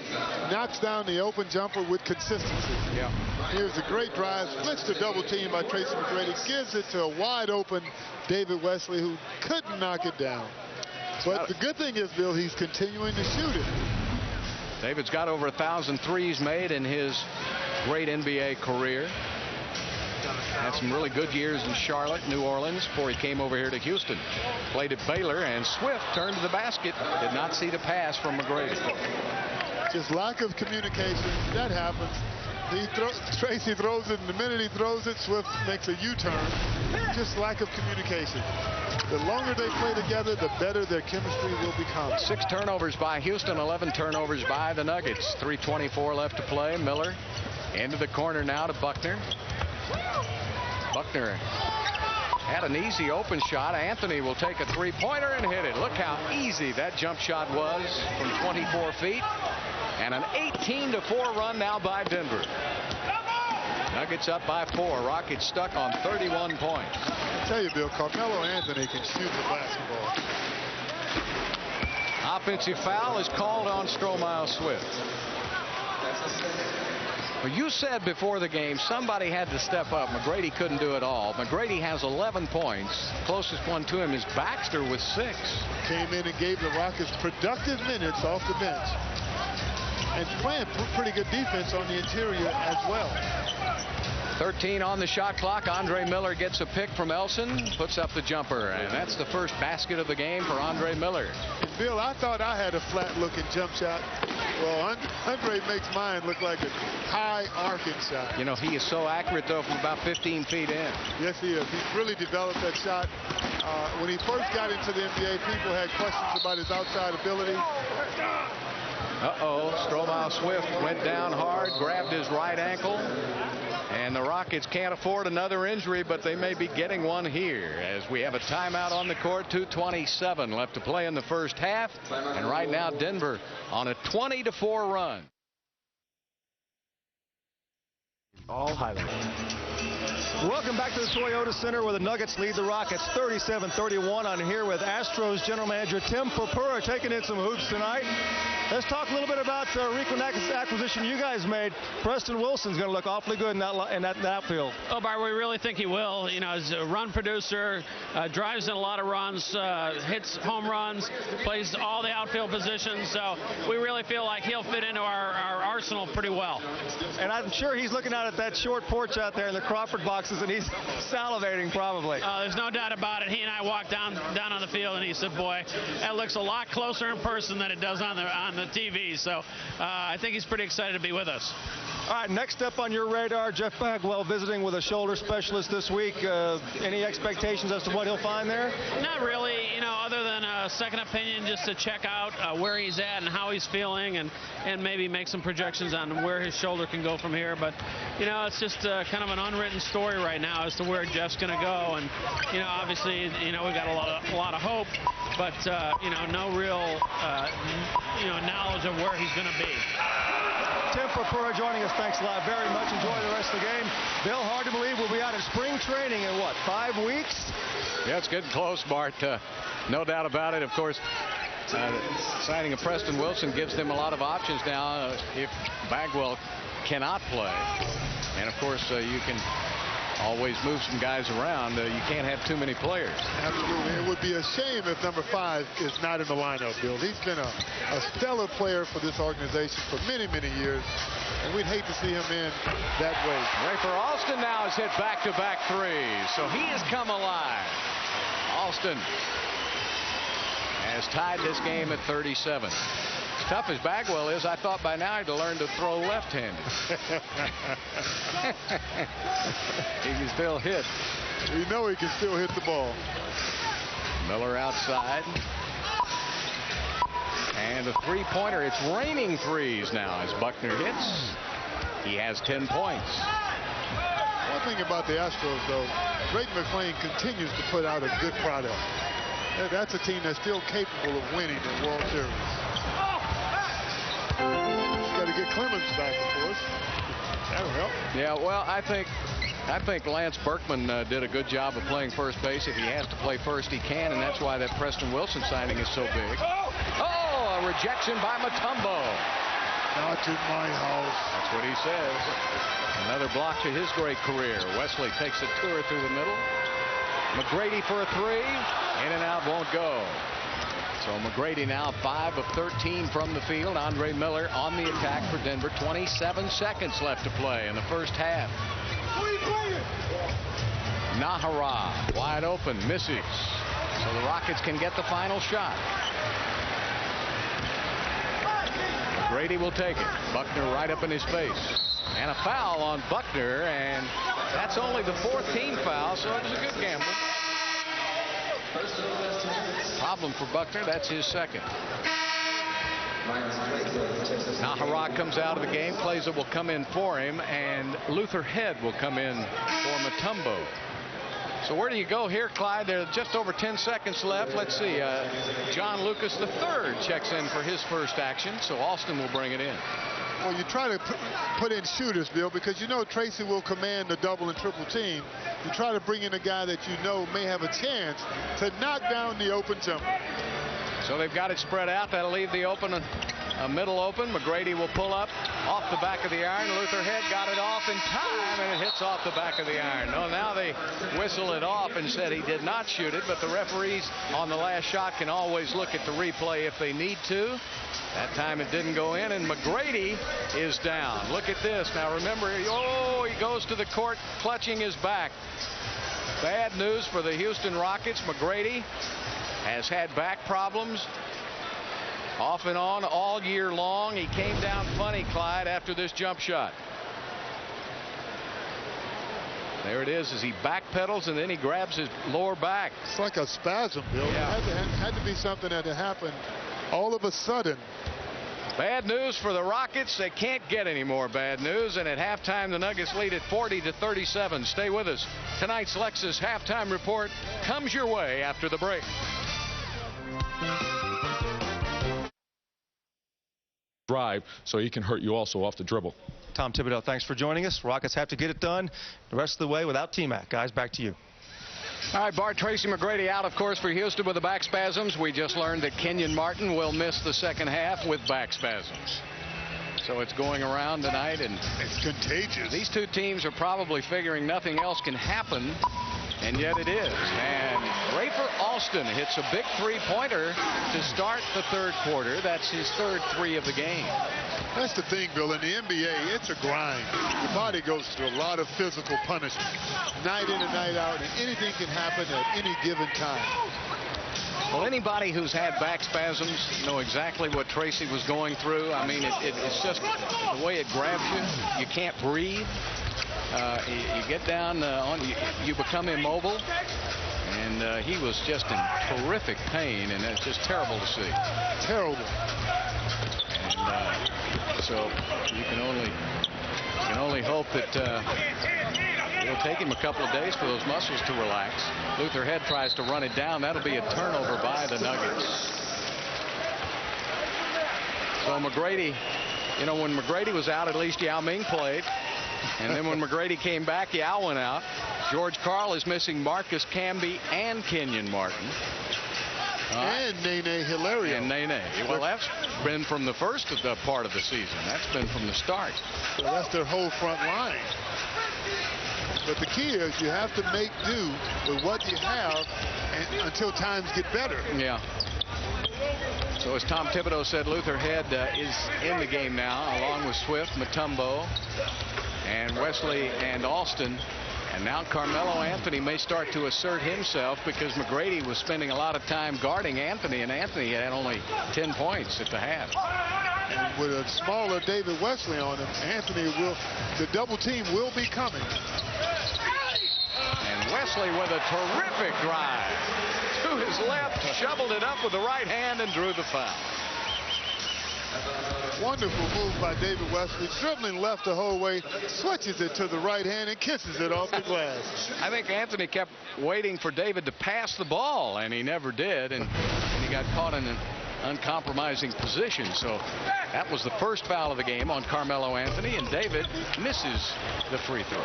knocks down the open jumper with consistency. Yeah. Here's a great drive, splits the double team by Tracy McGrady, gives it to a wide open David Wesley who couldn't knock it down. But the good thing is, Bill, he's continuing to shoot it. David's got over 1,000 threes made in his great NBA career. Had some really good years in Charlotte, New Orleans, before he came over here to Houston. Played at Baylor, and Swift turned to the basket. Did not see the pass from McGrady. Just lack of communication. That happens. Tracy throws it, and the minute he throws it, Swift makes a U-turn. Just lack of communication. The longer they play together, the better their chemistry will become. 6 turnovers by Houston, 11 turnovers by the Nuggets. 3:24 left to play. Miller into the corner now to Buckner. Buckner had an easy open shot. Anthony will take a 3-pointer and hit it. Look how easy that jump shot was from 24 feet. And an 18-4 run now by Denver. Nuggets up by 4. Rockets stuck on 31 points. I tell you, Bill, Carmelo Anthony can shoot the basketball. Offensive foul is called on Stromile Swift. Well, you said before the game somebody had to step up. McGrady couldn't do it all. McGrady has 11 points. Closest one to him is Baxter with 6. Came in and gave the Rockets productive minutes off the bench. And playing pretty good defense on the interior as well. 13 on the shot clock. Andre Miller gets a pick from Elson, puts up the jumper, and that's the first basket of the game for Andre Miller. Bill, I thought I had a flat-looking jump shot. Well, Andre makes mine look like a high arcing shot. You know, he is so accurate, though, from about 15 feet in. Yes, he is. He's really developed that shot. When he first got into the NBA, people had questions about his outside ability. Stromile Swift went down hard, grabbed his right ankle. And the Rockets can't afford another injury, but they may be getting one here as we have a timeout on the court. 2:27 left to play in the first half. And right now, Denver on a 20-4 run. All highlights. Welcome back to the Toyota Center where the Nuggets lead the Rockets 37-31. I'm here with Astros general manager Tim Purpura taking in some hoops tonight. Let's talk a little bit about the Rico acquisition you guys made. Preston Wilson's going to look awfully good in that outfield. Oh, Bart, we really think he will. You know, he's a run producer, drives in a lot of runs, hits home runs, plays all the outfield positions. So we really feel like he'll fit into our arsenal pretty well. And I'm sure he's looking out at that short porch out there in the Crawford boxes, and he's salivating probably. There's no doubt about it. He and I walked down on the field, and he said, "Boy, that looks a lot closer in person than it does on the TV." So I think he's pretty excited to be with us. All right, next up on your radar, Jeff Bagwell visiting with a shoulder specialist this week. Any expectations as to what he'll find there? Not really, you know, other than a second opinion, just to check out where he's at and how he's feeling, and maybe make some projections on where his shoulder can go from here. But, you know, it's just kind of an unwritten story right now as to where Jeff's going to go. And, you know, obviously, you know, we got a lot of hope, but, you know, no real, you know, knowledge of where he's going to be. Tim Purpura joining us. Thanks a lot. Very much. Enjoy the rest of the game. Bill, hard to believe we'll be out of spring training in, what, 5 weeks? Yeah, it's getting close, Bart. No doubt about it. Of course, signing of Preston Wilson gives them a lot of options now if Bagwell cannot play. And, of course, you can always move some guys around. You can't have too many players. Absolutely. It would be a shame if number 5 is not in the lineup, Bill. He's been a stellar player for this organization for many, many years, and we'd hate to see him in that way. Rafer Alston now has hit back-to-back threes, so he has come alive. Alston has tied this game at 37. As tough as Bagwell is, I thought by now he'd learn to throw left-handed. He can still hit. You know he can still hit the ball. Miller outside. And a three-pointer. It's raining threes now as Buckner hits. He has 10 points. One thing about the Astros, though, Drayton McClain continues to put out a good product. That's a team that's still capable of winning the World Series. Got to get Clemens back, of course. That'll help. Yeah, well, I think Lance Berkman did a good job of playing first base. If he has to play first, he can, and that's why that Preston Wilson signing is so big. Oh, a rejection by Mutombo. Not in my house. That's what he says. Another block to his great career. Wesley takes a tour through the middle. McGrady for a three. In and out, won't go. So McGrady now 5 of 13 from the field. Andre Miller on the attack for Denver. 27 seconds left to play in the first half. Nahara wide open, misses. So the Rockets can get the final shot. McGrady will take it. Buckner right up in his face. And a foul on Buckner, and that's only the 4th team foul, so it was a good gamble. Problem for Buckner, that's his second. Nahara comes out of the game. Kleza will come in for him, and Luther Head will come in for Mutombo. So where do you go here, Clyde? There's just over 10 seconds left. Let's see. John Lucas III checks in for his first action, so Alston will bring it in. Well, you try to put in shooters, Bill, because you know Tracy will command the double and triple team. You try to bring in a guy that you know may have a chance to knock down the open jumper. So they've got it spread out. That'll leave the open, middle open. McGrady will pull up off the back of the iron. Luther Head got it off in time, and it hits off the back of the iron. No, now they whistle it off and said he did not shoot it, but the referees on the last shot can always look at the replay if they need to. That time it didn't go in, and McGrady is down. Look at this. Now remember, he goes to the court clutching his back. Bad news for the Houston Rockets. McGrady has had back problems off and on all year long. He came down funny, Clyde, after this jump shot. There it is as he backpedals, and then he grabs his lower back. It's like a spasm, Bill. Yeah. It had to be something that had happened all of a sudden. Bad news for the Rockets. They can't get any more bad news. And at halftime, the Nuggets lead at 40-37. Stay with us. Tonight's Lexus halftime report comes your way after the break. Drive, so he can hurt you also off the dribble. Tom Thibodeau, thanks for joining us. Rockets have to get it done the rest of the way without T-Mac. Guys, back to you. All right, Bart, Tracy McGrady out, of course, for Houston with the back spasms. We just learned that Kenyon Martin will miss the second half with back spasms. So it's going around tonight, and it's contagious. These two teams are probably figuring nothing else can happen, and yet it is. And Rafer Alston hits a big three-pointer to start the third quarter. That's his third three of the game. That's the thing, Bill. In the NBA, it's a grind. Your body goes through a lot of physical punishment, night in and night out, and anything can happen at any given time. Well, anybody who's had back spasms know exactly what Tracy was going through. I mean, it's just the way it grabs you. You can't breathe. You get down you become immobile. And he was just in terrific pain, and it's just terrible to see. Terrible. And so you can only hope that it'll take him a couple of days for those muscles to relax. Luther Head tries to run it down. That'll be a turnover by the Nuggets. So McGrady, you know, when McGrady was out, at least Yao Ming played. And then when McGrady came back, Yao went out. George Karl is missing Marcus Camby and Kenyon Martin. And Nene Hilario. And Nene. Well, that's been from the first part of the season. That's been from the start. So that's their whole front line. But the key is you have to make do with what you have until times get better. Yeah. So as Tom Thibodeau said, Luther Head is in the game now, along with Swift, Mutombo, and Wesley and Alston. And now Carmelo Anthony may start to assert himself because McGrady was spending a lot of time guarding Anthony, and Anthony had only 10 points at the half. And with a smaller David Wesley on him, the double team will be coming. And Wesley with a terrific drive to his left, shoveled it up with the right hand and drew the foul. Wonderful move by David Wesley, dribbling left the whole way, switches it to the right hand and kisses it off the glass. I think Anthony kept waiting for David to pass the ball, and he never did, and he got caught in an uncompromising position. So that was the first foul of the game on Carmelo Anthony, and David misses the free throw.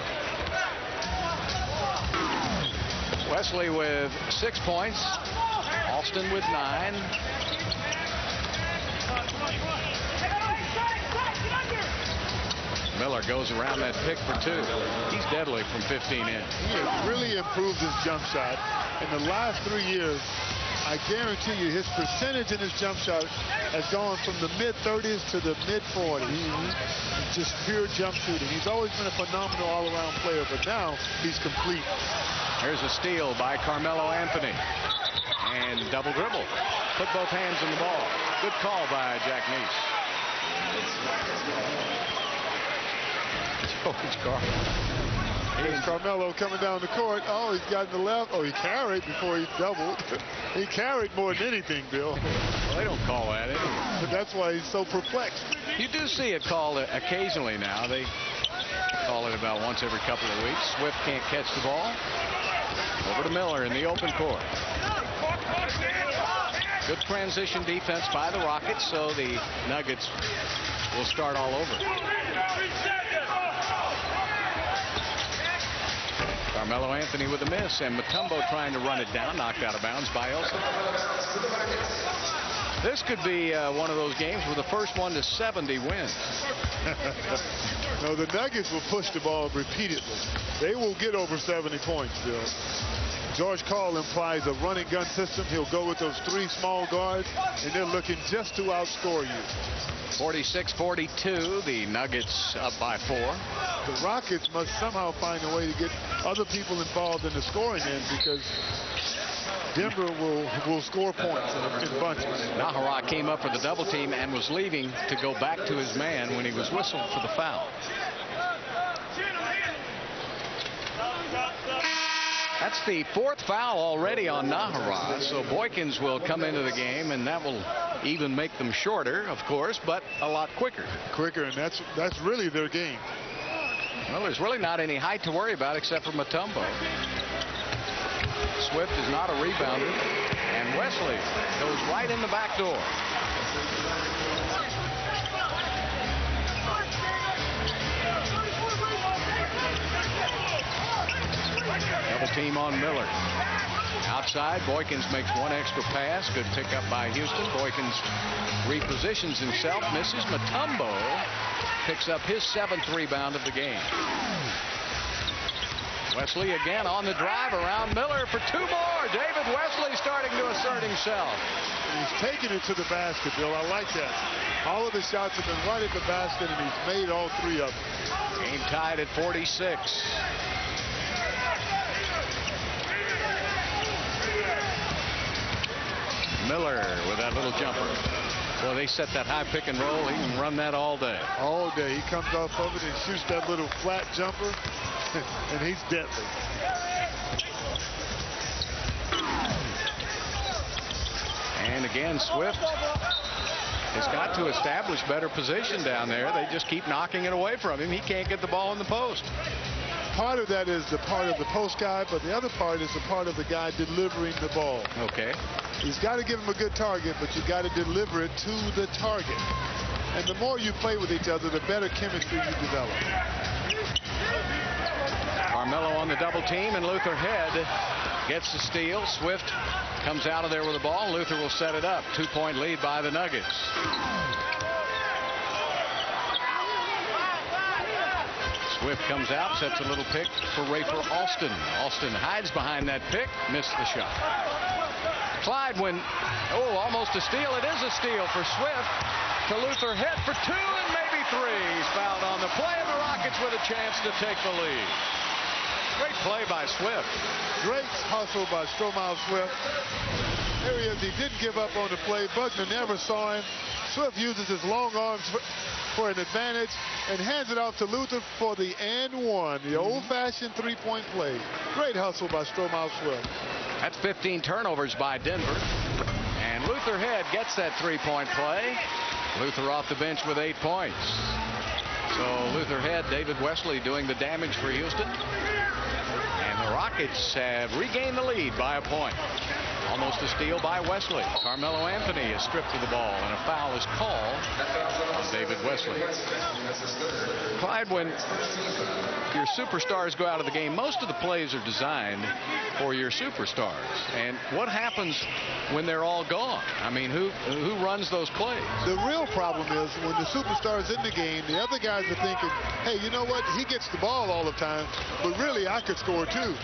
Wesley with 6 points, Alston with 9. Miller goes around that pick for 2. He's deadly from 15 in. He has really improved his jump shot. In the last 3 years, I guarantee you his percentage in his jump shot has gone from the mid-30s to the mid-40s. Just pure jump shooting. He's always been a phenomenal all-around player, but now he's complete. Here's a steal by Carmelo Anthony. And double dribble. Put both hands in the ball. Good call by Jack Neese. George Karl. Here's Carmelo coming down the court. Oh, he's got in the left. Oh, he carried before he doubled. He carried more than anything, Bill. Well, they don't call that anyway. But that's why he's so perplexed. You do see it called occasionally now. They call it about once every couple of weeks. Swift can't catch the ball. Over to Miller in the open court. Good transition defense by the Rockets, so the Nuggets will start all over. Carmelo Anthony with a miss, and Mutombo trying to run it down, knocked out of bounds by Olsen. This could be one of those games where the first one to 70 wins. No, the Nuggets will push the ball repeatedly. They will get over 70 points, Bill. George Karl implies a running gun system. He'll go with those 3 small guards, and they're looking just to outscore you. 46-42, the Nuggets up by 4. The Rockets must somehow find a way to get other people involved in the scoring end, because Denver will score points in bunches. Nahara came up for the double team and was leaving to go back to his man when he was whistled for the foul. That's the 4th foul already on Nahara, so Boykins will come into the game, and that will even make them shorter, of course, but a lot quicker. Quicker, and that's really their game. Well, there's really not any height to worry about except for Mutombo. Swift is not a rebounder, and Wesley goes right in the back door. Double team on Miller. Outside, Boykins makes one extra pass. Good pickup by Houston. Boykins repositions himself, misses. Mutombo picks up his 7th rebound of the game. Wesley again on the drive around Miller for 2 more. David Wesley starting to assert himself. He's taking it to the basket, Bill. I like that. All of the shots have been right at the basket, and he's made all 3 of them. Game tied at 46. Miller with that little jumper. Well, they set that high pick and roll. He can run that all day. All day. He comes off of it and shoots that little flat jumper, and he's deadly. And again, Swift has got to establish better position down there. They just keep knocking it away from him. He can't get the ball in the post. Part of that is the part of the post guy, but the other part is the part of the guy delivering the ball. Okay. He's got to give him a good target, but you got to deliver it to the target. And the more you play with each other, the better chemistry you develop. Carmelo on the double team, and Luther Head gets the steal. Swift comes out of there with the ball. Luther will set it up. 2-point lead by the Nuggets. Swift comes out, sets a little pick for Rafer Alston. Alston hides behind that pick, missed the shot. Clyde almost a steal. It is a steal for Swift to Luther Head for 2 and maybe 3. He's fouled on the play, and the Rockets with a chance to take the lead. Great play by Swift. Great hustle by Stromae Swift. There he is. He didn't give up on the play. Buckner never saw him. Swift uses his long arms for an advantage and hands it off to Luther for the and one. The old-fashioned 3-point play. Great hustle by Stromae Swift. That's 15 turnovers by Denver. And Luther Head gets that 3-point play. Luther off the bench with 8 points. So Luther Head, David Wesley doing the damage for Houston. And the Rockets have regained the lead by a point. Almost a steal by Wesley. Carmelo Anthony is stripped of the ball, and a foul is called on David Wesley. Clyde, when your superstars go out of the game, most of the plays are designed for your superstars. And what happens when they're all gone? I mean, who runs those plays? The real problem is when the superstar's in the game, the other guys are thinking, hey, you know what? He gets the ball all the time, but really I could score too.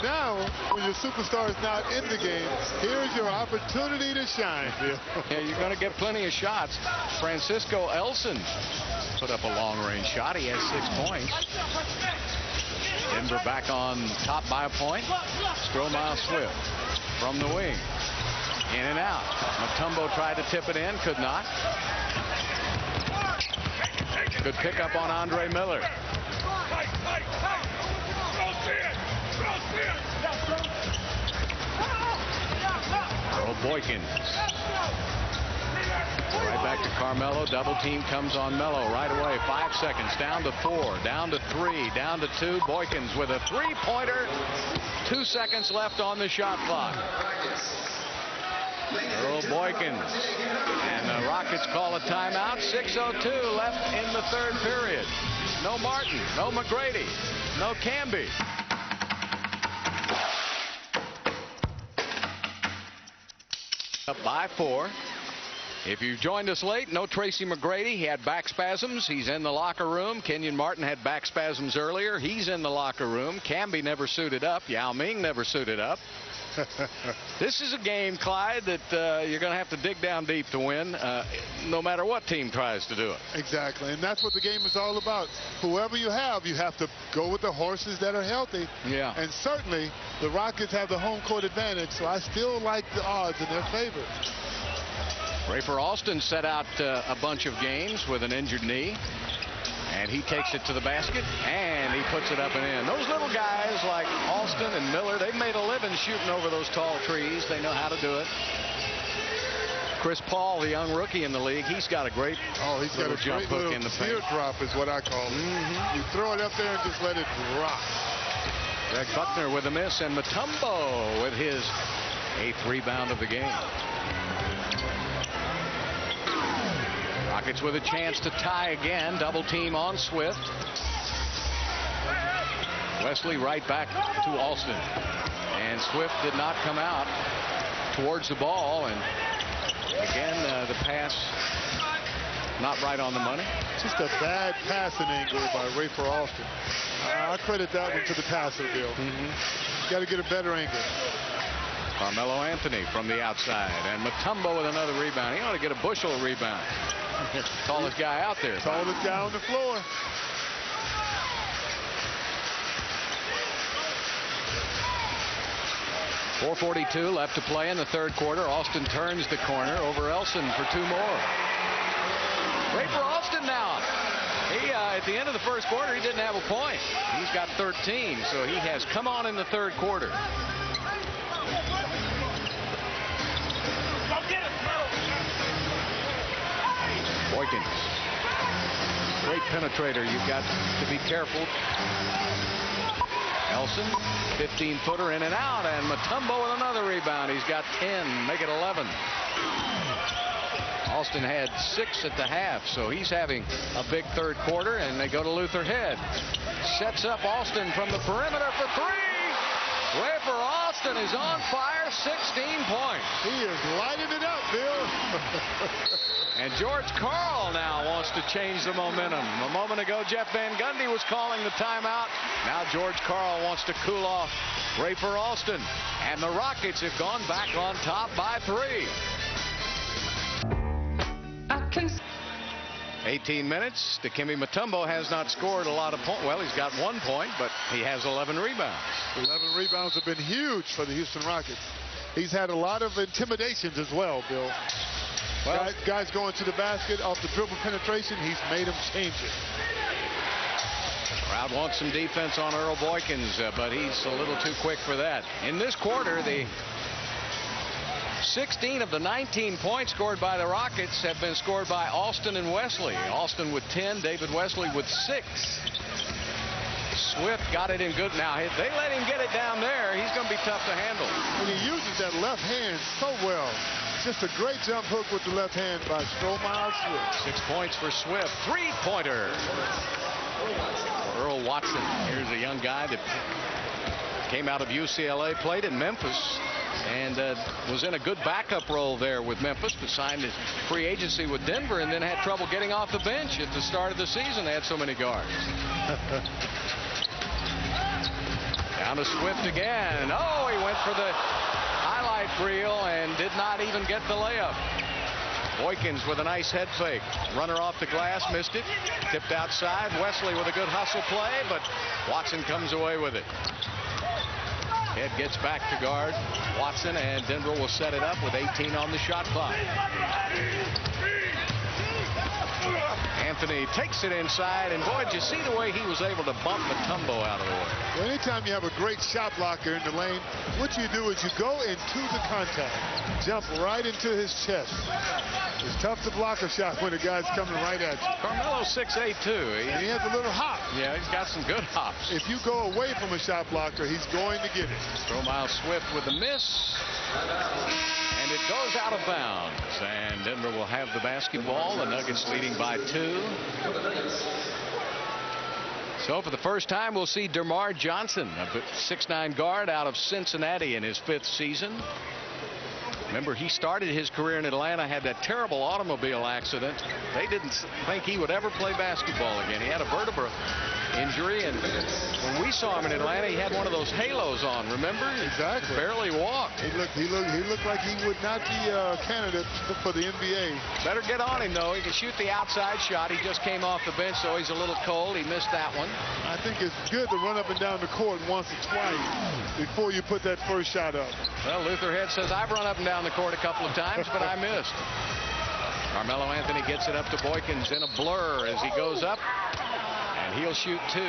Now, when your superstar is not in the game, here's your opportunity to shine, Bill. Yeah, you're going to get plenty of shots. Francisco Elson put up a long-range shot. He has 6 points. Denver back on top by a point. Stromae Swift from the wing. In and out. Mutombo tried to tip it in, could not. Good pickup on Andre Miller. Earl Boykins. Right back to Carmelo. Double team comes on Melo right away. 5 seconds. Down to 4. Down to 3. Down to 2. Boykins with a 3-pointer. 2 seconds left on the shot clock. Earl Boykins. And the Rockets call a timeout. 6:02 left in the third period. No Martin. No McGrady. No Camby. Up by 4. If you joined us late, no Tracy McGrady. He had back spasms. He's in the locker room. Kenyon Martin had back spasms earlier. He's in the locker room. Camby never suited up. Yao Ming never suited up. This is a game, Clyde, that you're going to have to dig down deep to win, no matter what team tries to do it. Exactly, and that's what the game is all about. Whoever you have to go with the horses that are healthy. Yeah. And certainly, the Rockets have the home court advantage, so I still like the odds in their favor. Rafer Alston set out a bunch of games with an injured knee. And he takes it to the basket, and he puts it up and in. Those little guys like Alston and Miller, they've made a living shooting over those tall trees. They know how to do it. Chris Paul, the young rookie in the league, he's got a great jump hook in the paint. Teardrop is what I call it. You throw it up there and just let it drop. Greg Buckner with a miss, and Mutombo with his 8th rebound of the game. Rockets with a chance to tie again. Double team on Swift. Wesley right back to Alston. And Swift did not come out towards the ball. And again, the pass not right on the money. Just a bad passing angle by Rafer Alston. I credit that one to the passer, Bill. Got to get a better angle. Carmelo Anthony from the outside. And Mutombo with another rebound. He ought to get a bushel rebound. Tallest guy out there. Tallest guy on the floor. .442 left to play in the third quarter. Alston turns the corner over Elson for 2 more. Rafer Alston now. He at the end of the first quarter, he didn't have a point. He's got 13, so he has come on in the third quarter. Boykins. Great penetrator. You've got to be careful. Elson, 15-footer in and out, and Mutombo with another rebound. He's got 10, make it 11. Alston had 6 at the half, so he's having a big third quarter, and they go to Luther Head. Sets up Alston from the perimeter for 3. Rafer Alston is on fire, 16 points. He is lighting it up, Bill. And George Karl now wants to change the momentum. A moment ago, Jeff Van Gundy was calling the timeout. Now George Karl wants to cool off Rafer Alston. And the Rockets have gone back on top by 3. 18 minutes. Dikembe Mutombo has not scored a lot of points. Well, he's got 1 point, but he has 11 rebounds. 11 rebounds have been huge for the Houston Rockets. He's had a lot of intimidations as well, Bill. Well, guys going to the basket off the dribble penetration, he's made them change it. Crowd wants some defense on Earl Boykins, but he's a little too quick for that. In this quarter, the 16 of the 19 points scored by the Rockets have been scored by Alston and Wesley. Alston with 10, David Wesley with 6. Swift got it in good. Now, if they let him get it down there, he's going to be tough to handle. And he uses that left hand so well. Just a great jump hook with the left hand by Stromile Swift. 6 points for Swift. 3-pointer. Earl Watson. Here's a young guy that came out of UCLA, played in Memphis, and was in a good backup role there with Memphis, but signed his free agency with Denver and then had trouble getting off the bench at the start of the season. They had so many guards. Down to Swift again. Oh, he went for the highlight reel and did not even get the layup. Boykins with a nice head fake. Runner off the glass, missed it. Tipped outside. Wesley with a good hustle play, but Watson comes away with it. Head gets back to guard Watson, and Denver will set it up with 18 on the shot clock. Anthony takes it inside, and boy, did you see the way he was able to bump Mutombo out of the way. Well, anytime you have a great shot blocker in the lane, what you do is you go into the contact, jump right into his chest. It's tough to block a shot when the guy's coming right at you. Carmelo's 6'8", too. And he has a little hop. Yeah, he's got some good hops. If you go away from a shot blocker, he's going to get it. Stromile Swift with the miss. And it goes out of bounds. And Denver will have the basketball. The Nuggets leading by 2. So for the first time, we'll see DeMar Johnson, a 6'9" guard out of Cincinnati in his 5th season. Remember, he started his career in Atlanta, had that terrible automobile accident. They didn't think he would ever play basketball again. He had a vertebra injury, and when we saw him in Atlanta, he had one of those halos on, remember? Exactly. Barely walked. He looked like he would not be a candidate for the NBA. Better get on him, though. He can shoot the outside shot. He just came off the bench, so he's a little cold. He missed that one. I think it's good to run up and down the court once or twice before you put that first shot up. Well, Luther Head says, I've run up and down the court a couple of times, but I missed. Carmelo Anthony gets it up to Boykins in a blur as he goes up, and he'll shoot 2.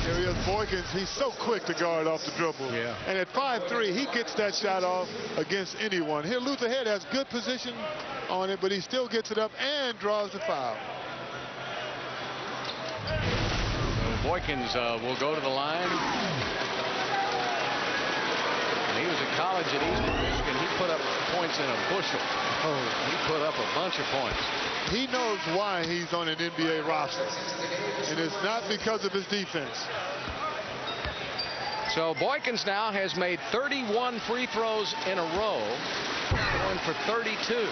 There he is, Boykins. He's so quick to guard off the dribble. Yeah. And at 5'3", he gets that shot off against anyone. Here, Luther Head has good position on it, but he still gets it up and draws the foul. So Boykins will go to the line. He was at college at Eastern Michigan. He put up points in a bushel. Oh, He put up a bunch of points. he knows why he's on an NBA roster, and it's not because of his defense. So Boykins now has made 31 free throws in a row, going for 32.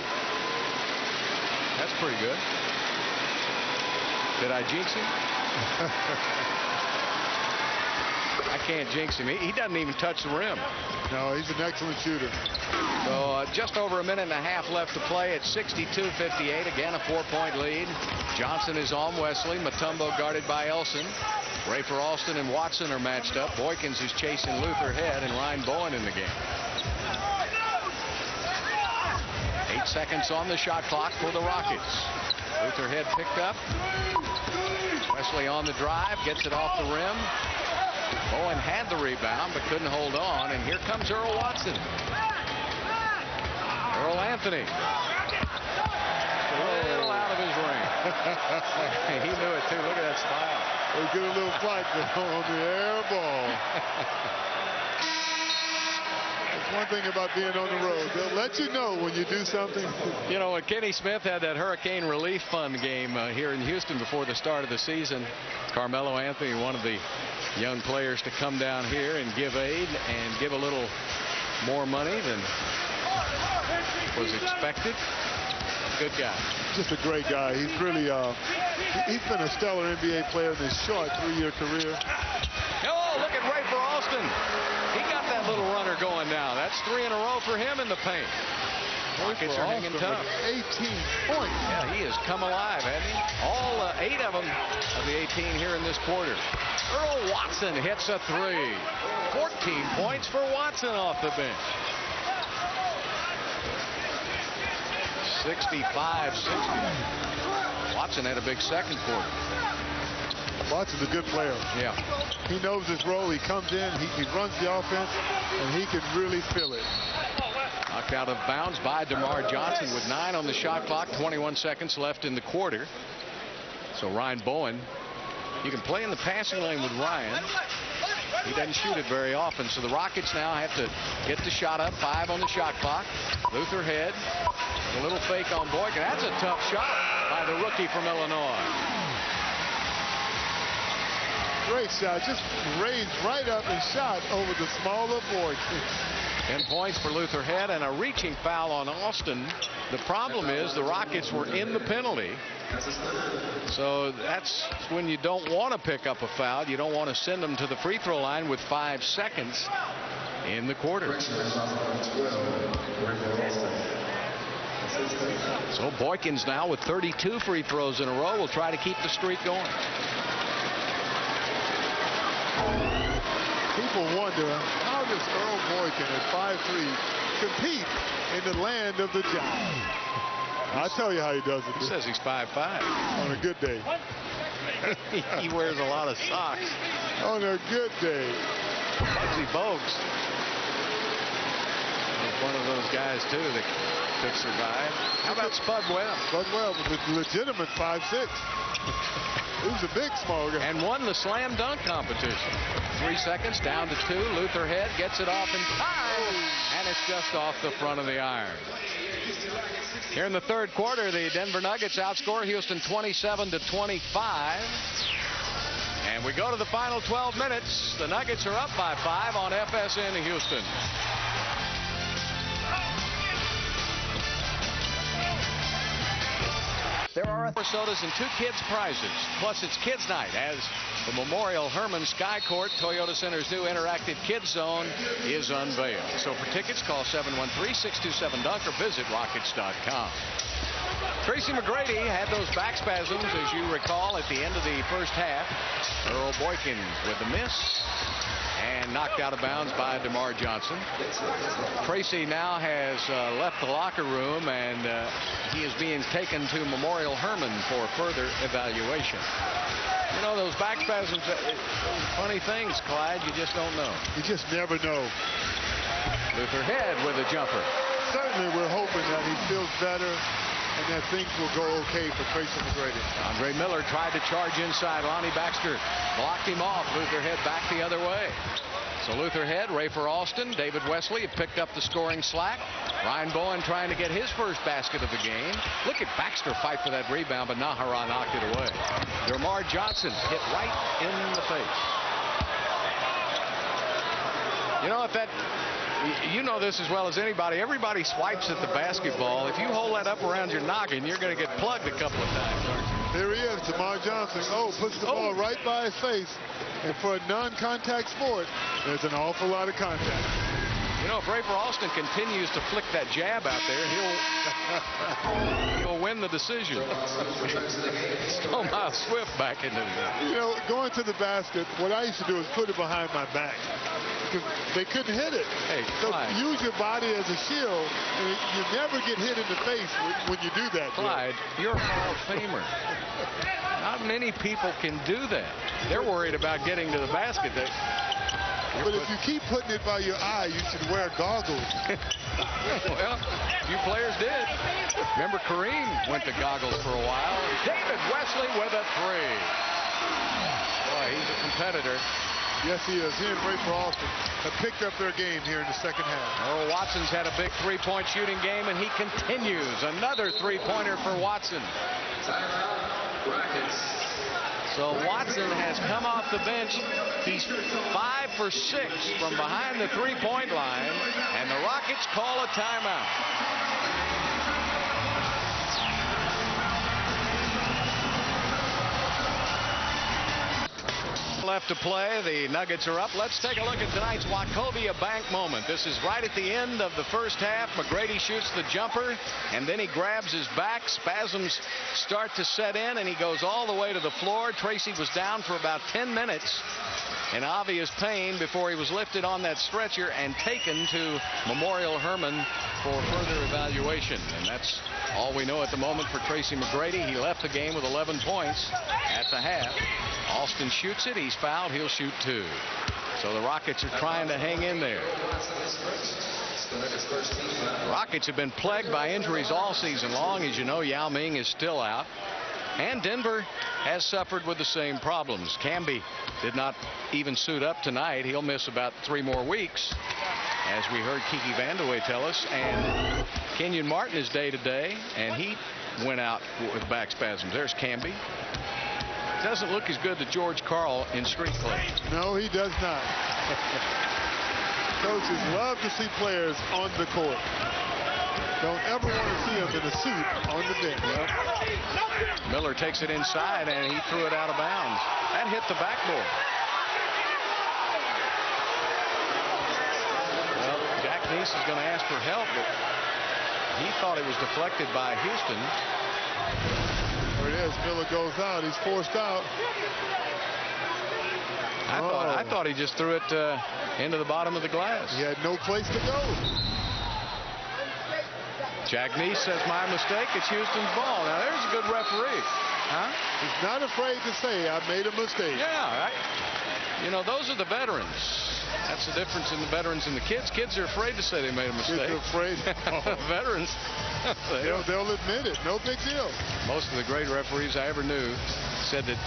That's pretty good. Did I jinx him? I can't jinx him. He doesn't even touch the rim. No, he's an excellent shooter. So just over a minute and a half left to play at 62-58. Again, a 4-point lead. Johnson is on Wesley. Mutombo guarded by Elson. Rafer Alston and Watson are matched up. Boykins is chasing Luther Head and Ryan Bowen in the game. 8 seconds on the shot clock for the Rockets. Luther Head picked up. Wesley on the drive, gets it off the rim. Bowen had the rebound but couldn't hold on, and here comes Earl Watson. Earl Anthony. A little out of his ring. He knew it too. Look at that smile. They get a little flight on the air ball. That's one thing about being on the road. They'll let you know when you do something. You know, when Kenny Smith had that Hurricane Relief Fund game here in Houston before the start of the season, Carmelo Anthony, one of the young players to come down here and give aid and give a little more money than was expected. Good guy. Just a great guy. He's really, he's been a stellar NBA player in his short 3-year career. Oh, look at Rafer Alston. He got that little runner going now. That's 3 in a row for him in the paint. Rockets are hanging tough. 18 points. Yeah, he has come alive, hasn't he? All 8 of them of the 18 here in this quarter. Earl Watson hits a 3. 14 points for Watson off the bench. 65-60. Watson had a big second quarter. Watson's a good player. Yeah. He knows his role. He comes in, he runs the offense, and he can really feel it. Knocked out of bounds by DeMar Johnson with 9 on the shot clock. 21 seconds left in the quarter. So Ryan Bowen, you can play in the passing lane with Ryan. He doesn't shoot it very often, so the Rockets now have to get the shot up. 5 on the shot clock. Luther Head, a little fake on Boykin. That's a tough shot by the rookie from Illinois. Great shot, just raised right up and shot over the smaller Boykin. 10 points for Luther Head and a reaching foul on Alston. The problem is the Rockets were in the penalty. So that's when you don't want to pick up a foul. You don't want to send them to the free throw line with 5 seconds in the quarter. So Boykins now with 32 free throws in a row will try to keep the streak going. People wonder, how does Earl Boykin at 5'3" compete in the land of the giant? I'll tell you how he does it. He says he's 5'5". On a good day. He wears a lot of socks. On a good day. Bugsy Bogues was one of those guys, too, that could survive. How about Spud Webb? Spud Webb was a legitimate 5'6". He was a big, small guy. And won the slam dunk competition. 3 seconds, down to 2. Luther Head gets it off in time, and it's just off the front of the iron. Here in the third quarter, the Denver Nuggets outscore Houston 27-25. And we go to the final 12 minutes. The Nuggets are up by 5 on FSN Houston. There are 4 sodas and 2 kids prizes. Plus, it's Kids Night as the Memorial Herman Sky Court, Toyota Center's new interactive kids zone, is unveiled. So for tickets, call 713-627-DUNK or visit Rockets.com. Tracy McGrady had those back spasms, as you recall, at the end of the first half. Earl Boykin with a miss and knocked out of bounds by DeMar Johnson. Tracy now has left the locker room, and he is being taken to Memorial Herman for further evaluation. You know, those back spasms, funny things, Clyde, you just don't know. You just never know. Luther Head with a jumper. Certainly we're hoping that he feels better and that things will go okay for Tracy McGrady. Andre Miller tried to charge inside. Lonnie Baxter blocked him off. Luther Head back the other way. So Luther Head, Rafer Alston, David Wesley have picked up the scoring slack. Ryan Bowen trying to get his first basket of the game. Look at Baxter fight for that rebound, but Nahara knocked it away. DerMarr Johnson hit right in the face. You know, if that, you know this as well as anybody. Everybody swipes at the basketball. If you hold that up around your noggin, you're going to get plugged a couple of times, aren't you? Here he is, DerMarr Johnson. Puts the ball right by his face. And for a non-contact sport, there's an awful lot of contact. You know, if Rafer Alston continues to flick that jab out there, he'll win the decision. Stromile Swift back into the game. You know, going to the basket, what I used to do is put it behind my back. Because they couldn't hit it. Hey, so Clyde, use your body as a shield, and you never get hit in the face when you do that. Clyde, you're a Hall of Famer. Not many people can do that. They're worried about getting to the basket. But if you keep putting it by your eye, you should wear goggles. Well, a few players did. Remember, Kareem went to goggles for a while. David Wesley with a three. Boy, he's a competitor. Yes, he is. He and Rafer Alston have picked up their game here in the second half. Earl Watson's had a big three-point shooting game, and he continues. Another three-pointer for Watson. So Watson has come off the bench. He's 5 for 6 from behind the three-point line, and the Rockets call a timeout. Left to play. The Nuggets are up. Let's take a look at tonight's Wachovia Bank moment. This is right at the end of the first half. McGrady shoots the jumper, and then he grabs his back. Spasms start to set in, and he goes all the way to the floor. Tracy was down for about 10 minutes in obvious pain before he was lifted on that stretcher and taken to Memorial Hermann for further evaluation. And that's all we know at the moment for Tracy McGrady. He left the game with 11 points at the half. Alston shoots it. He's fouled. He'll shoot 2. So the Rockets are trying to hang in there. The Rockets have been plagued by injuries all season long. As you know, Yao Ming is still out. And Denver has suffered with the same problems. Camby did not even suit up tonight. He'll miss about 3 more weeks, as we heard Kiki Vandeweghe tell us. And Kenyon Martin is day-to-day, and he went out with back spasms. There's Camby. Doesn't look as good to George Karl in street clothes. No, he does not. Coaches love to see players on the court. Don't ever want to see him in a suit on the bench. Well, Miller takes it inside, and he threw it out of bounds. That hit the backboard. Well, Jack Neese is going to ask for help, but he thought it was deflected by Houston. There it is. Miller goes out. He's forced out. I thought he just threw it into the bottom of the glass. He had no place to go. Jack Neese says, my mistake, it's Houston's ball. Now, there's a good referee. Huh? He's not afraid to say, I made a mistake. Yeah, you know, those are the veterans. That's the difference in the veterans and the kids. Kids are afraid to say they made a mistake. Kids are afraid. Veterans, they'll admit it. No big deal. Most of the great referees I ever knew said that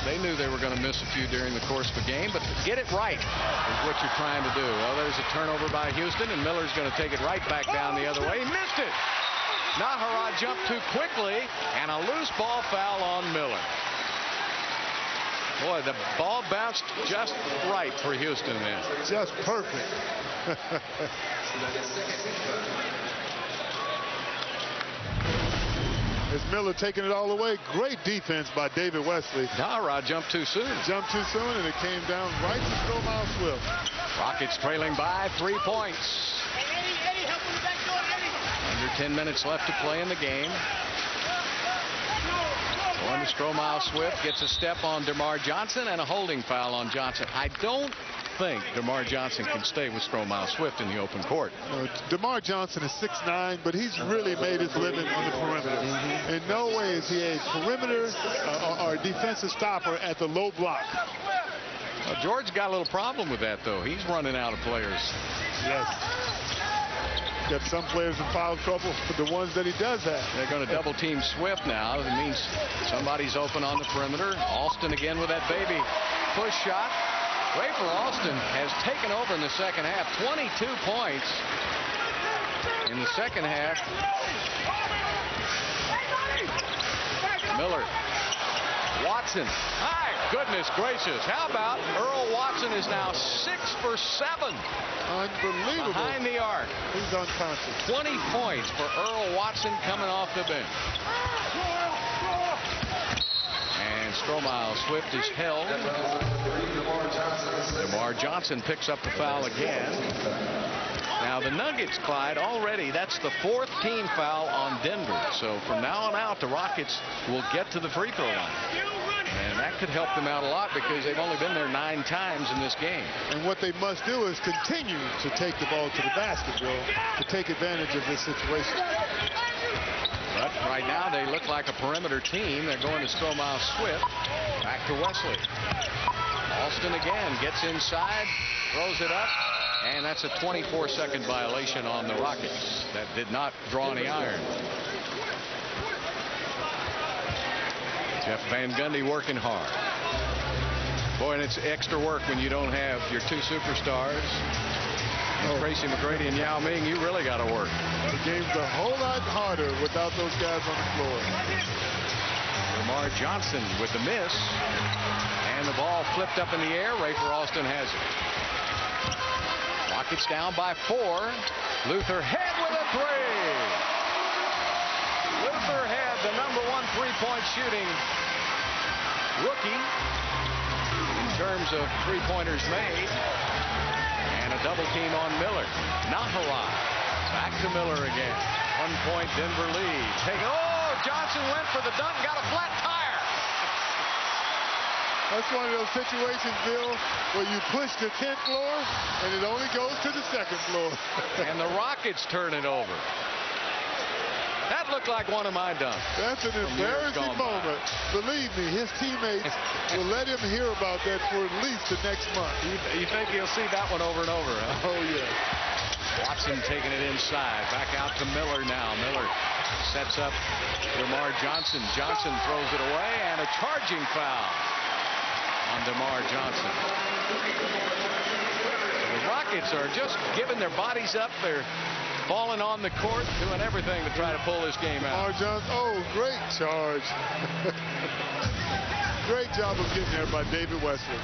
they knew they were going to miss a few during the course of a game, but get it right is what you're trying to do. Well, there's a turnover by Houston, and Miller's going to take it right back down the other way. He missed it. Nahara jumped too quickly, and a loose ball foul on Miller. Boy, the ball bounced just right for Houston then. Just perfect. It's Miller taking it all away. Great defense by David Wesley. Nahara jumped too soon. Jumped too soon, and it came down right to Stromile Swift. Rockets trailing by 3 points. Under 10 minutes left to play in the game. Going to Stromile Swift, gets a step on DerMarr Johnson and a holding foul on Johnson. I don't think DerMarr Johnson can stay with Stromile Swift in the open court. DerMarr Johnson is 6'9", but he's really made his living on the perimeter. In no way is he a perimeter or defensive stopper at the low block. Well, George got a little problem with that, though. He's running out of players. Yes. Got some players in foul trouble, but the ones that he does have. They're going to double team Swift now. It means somebody's open on the perimeter. Alston again with that baby push shot. Rafer Alston has taken over in the second half. 22 points in the second half. Miller. Watson. My goodness gracious. How about Earl Watson is now 6 for 7. Unbelievable. Behind the arc. He's unconscious. 20 points for Earl Watson coming off the bench. And Stromile Swift is held. DeMar Johnson picks up the foul again. Now the Nuggets, Clyde, already that's the 4th team foul on Denver. So from now on out, the Rockets will get to the free throw line. And that could help them out a lot because they've only been there 9 times in this game. And what they must do is continue to take the ball to the basket, Bill, to take advantage of this situation. But right now they look like a perimeter team. They're going to Stromile Swift. Back to Wesley. Alston again gets inside, throws it up, and that's a 24-second violation on the Rockets. That did not draw any iron. Jeff Van Gundy working hard. Boy, and it's extra work when you don't have your 2 superstars. Tracy McGrady and Yao Ming, you really got to work. The game's a whole lot harder without those guys on the floor. Lamar Johnson with the miss. And the ball flipped up in the air. Rafer Alston has it. Rockets down by 4. Luther Head with a 3. Luther Head, the #1 3-point shooting rookie in terms of 3-pointers made. And a double team on Miller. Nahara back to Miller again. 1-point Denver lead. Johnson went for the dunk, got a flat tire. That's one of those situations, Bill, where you push the 10th floor and it only goes to the 2nd floor. And the Rockets turn it over. That looked like one of my dunks. That's an embarrassing moment. Believe me, his teammates will let him hear about that for at least the next month. You think he'll see that one over and over, huh? Oh, yeah. Watson taking it inside. Back out to Miller now. Miller sets up DeMar Johnson. Johnson throws it away, and a charging foul on DeMar Johnson. The Rockets are just giving their bodies up. They're falling on the court, doing everything to try to pull this game out. DeMar Johnson, great charge. Great job of getting there by David Wesley.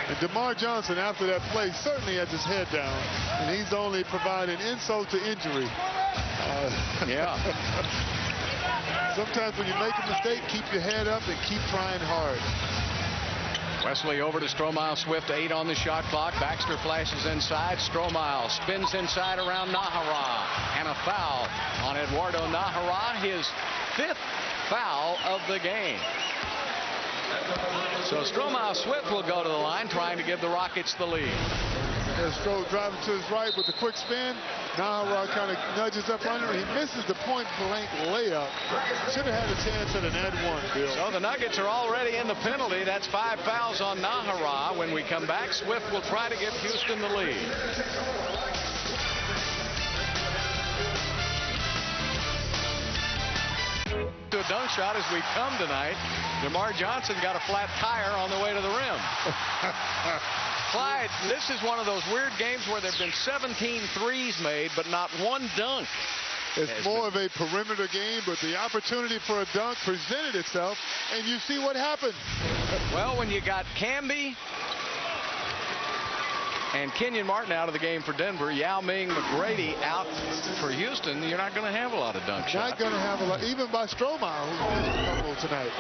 And DeMar Johnson, after that play, certainly has his head down, and he's only providing insult to injury. Yeah. Sometimes when you make a mistake, keep your head up and keep trying hard. Wesley over to Stromile Swift, 8 on the shot clock. Baxter flashes inside. Stromile spins inside around Nahara. And a foul on Eduardo Nahara, his 5th foul of the game. So Stromile Swift will go to the line, trying to give the Rockets the lead. Stroh driving to his right with a quick spin. Nahara kind of nudges up under him. He misses the point-blank layup. Should have had a chance at an and-one, Bill. So the Nuggets are already in the penalty. That's 5 fouls on Nahara. When we come back, Swift will try to give Houston the lead. To a dunk shot as we come tonight. DeMar Johnson got a flat tire on the way to the rim. Clyde, this is one of those weird games where there have been 17 threes made, but not one dunk. It's more of a perimeter game, but the opportunity for a dunk presented itself, and you see what happened. Well, when you got Camby and Kenyon Martin out of the game for Denver, Yao Ming, McGrady out for Houston, you're not going to have a lot of dunk shots. Not going to have a lot, even by Stromile, who's missed a couple tonight.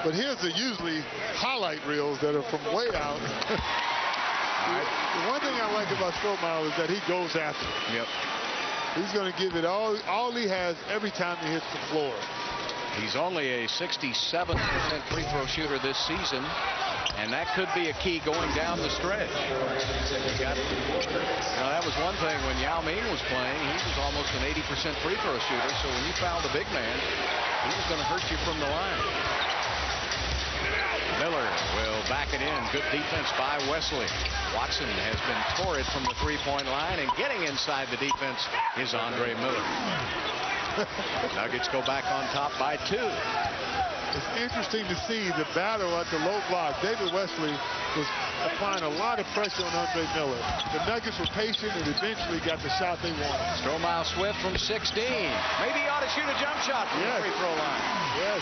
But here's the usually highlight reels that are from way out. The one thing I like about Stromile is that he goes after it. Yep. He's going to give it all he has every time he hits the floor. He's only a 67% free throw shooter this season, and that could be a key going down the stretch. That was one thing when Yao Ming was playing. He was almost an 80% free throw shooter, so when you fouled the big man, he was going to hurt you from the line. Miller will back it in. Good defense by Wesley. Watson has been torrid from the three-point line, and getting inside the defense is Andre Miller. Nuggets go back on top by 2. It's interesting to see the battle at the low block. David Wesley was applying a lot of pressure on Andre Miller. The Nuggets were patient and eventually got the shot they wanted. Stromile Swift from 16. Maybe he ought to shoot a jump shot from the free throw line. Yes.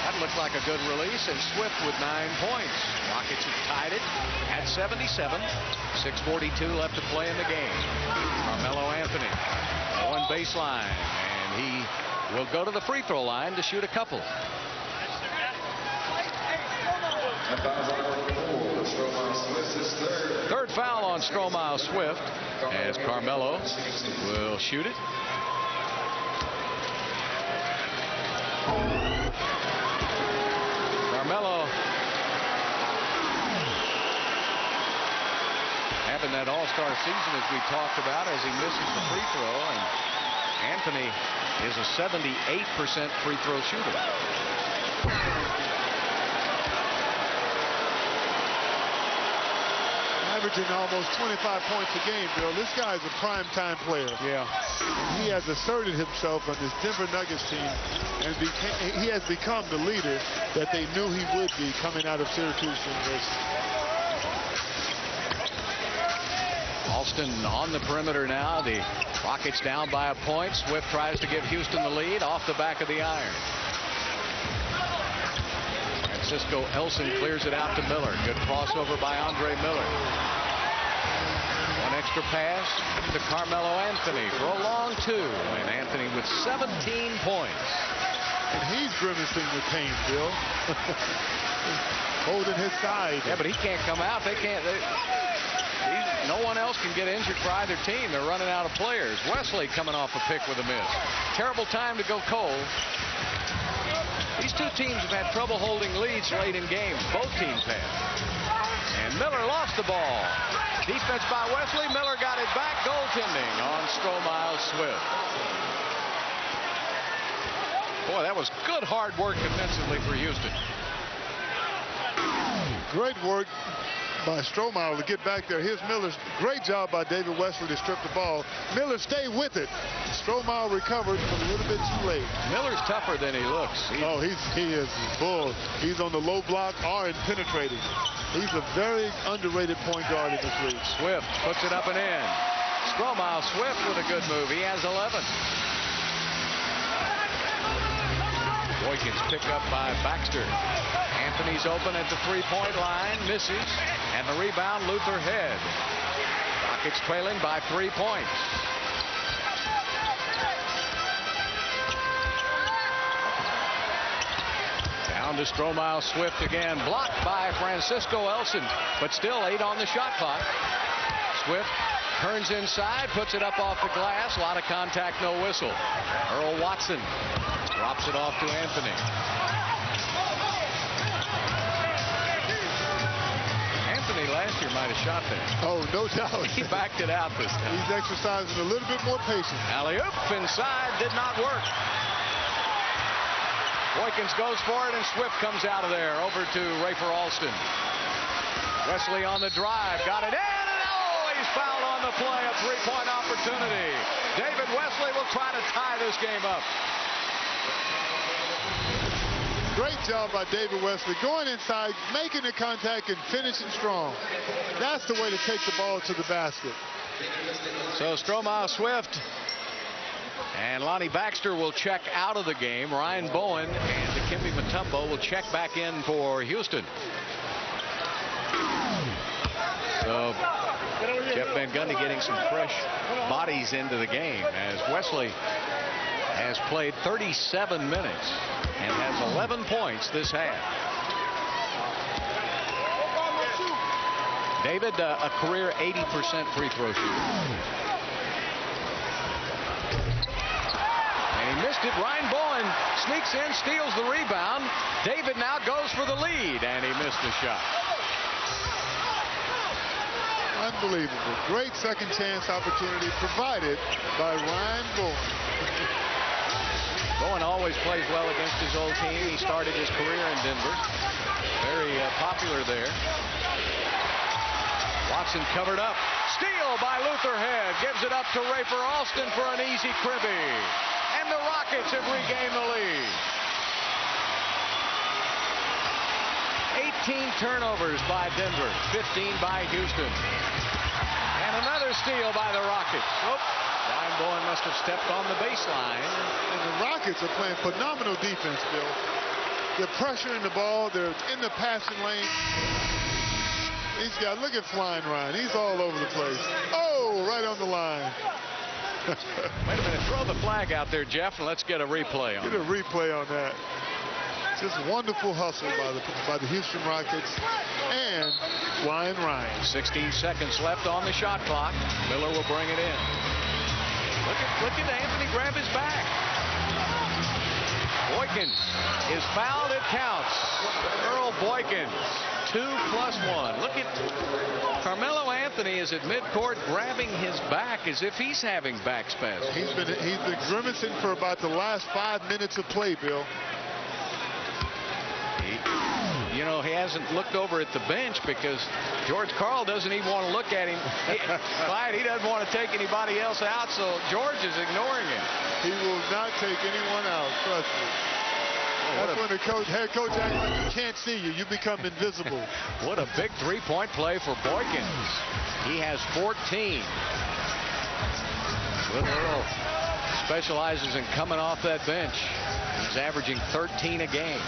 That looks like a good release, and Swift with 9 points. Rockets have tied it at 77. 6:42 left to play in the game. Carmelo Anthony going baseline, and he will go to the free throw line to shoot a couple. Third foul on Stromile Swift as Carmelo will shoot it. Carmelo having that all-star season as we talked about as he misses the free throw, and Anthony is a 78% free throw shooter. Averaging almost 25 points a game, Bill. This guy's a prime-time player. Yeah. He has asserted himself on this Denver Nuggets team, and he has become the leader that they knew he would be coming out of Syracuse University. Alston on the perimeter now. The Rockets down by a point. Swift tries to give Houston the lead off the back of the iron. Francisco Elson clears it out to Miller. Good crossover by Andre Miller. One extra pass to Carmelo Anthony for a long 2. And Anthony with 17 points. And he's grimacing with pain, Bill. Holding his side. Yeah, but he can't come out. They can't. No one else can get injured for either team. They're running out of players. Wesley coming off a pick with a miss. Terrible time to go cold. These two teams have had trouble holding leads late in games. Both teams have. And Miller lost the ball. Defense by Wesley. Miller got it back. Goaltending on Stromile Swift. Boy, that was good hard work defensively for Houston. Great work by Stromile to get back there. Here's Miller's great job by David Wesley to strip the ball. Miller stayed with it. Stromile recovered a little bit too late. Miller's tougher than he looks. He is bull. He's on the low block or in penetrating. He's a very underrated point guard in this league. Swift puts it up and in. Stromile Swift with a good move. He has 11. Boykins picked up by Baxter. Anthony's open at the three-point line, misses, and the rebound, Luther Head. Rockets trailing by 3 points. Down to Stromile Swift again, blocked by Francisco Elson, but still 8 on the shot clock. Swift turns inside, puts it up off the glass, a lot of contact, no whistle. Earl Watson drops it off to Anthony. Anthony last year might have shot there. Oh, no doubt. He backed it out this time. He's exercising a little bit more patience. Alley-oop inside, did not work. Boykins goes for it, and Swift comes out of there over to Rafer Alston. Wesley on the drive, got it in, and he's fouled on the play. A three-point opportunity. David Wesley will try to tie this game up. Great job by David Wesley, going inside, making the contact, and finishing strong. That's the way to take the ball to the basket. So Stromile Swift and Lonnie Baxter will check out of the game. Ryan Bowen and Dikembe Mutombo will check back in for Houston. So Jeff Van Gundy getting some fresh bodies into the game as Wesley has played 37 minutes and has 11 points this half. David, a career 80% free throw shooter. And he missed it. Ryan Bowen sneaks in, steals the rebound. David now goes for the lead, and he missed the shot. Unbelievable. Great second chance opportunity provided by Ryan Bowen. Bowen always plays well against his old team. He started his career in Denver. Very popular there. Watson covered up. Steal by Luther Head. Gives it up to Rafer Alston for an easy cribby. And the Rockets have regained the lead. turnovers by Denver, 15 by Houston. And another steal by the Rockets. Ryan Bowen must have stepped on the baseline. And the Rockets are playing phenomenal defense, Bill. They're pressuring the ball. They're in the passing lane. Look at Flying Ryan. He's all over the place. Oh, right on the line. Wait a minute. Throw the flag out there, Jeff, and let's get a replay on it. Get a replay on that. Just wonderful hustle by the Houston Rockets and Flying Ryan. 16 seconds left on the shot clock. Miller will bring it in. Look at Anthony grab his back. Boykins is fouled. It counts. Earl Boykins, 2+1. Look at Carmelo Anthony is at midcourt grabbing his back as if he's having back spasms. He's been grimacing for about the last 5 minutes of play, Bill. He hasn't looked over at the bench because George Karl doesn't even want to look at him. He doesn't want to take anybody else out, so George is ignoring him. He will not take anyone out, trust me. That's when the head coach acts like he can't see you. You become invisible. What a big three-point play for Boykins. He has 14. Will Earl specializes in coming off that bench. He's averaging 13 a game.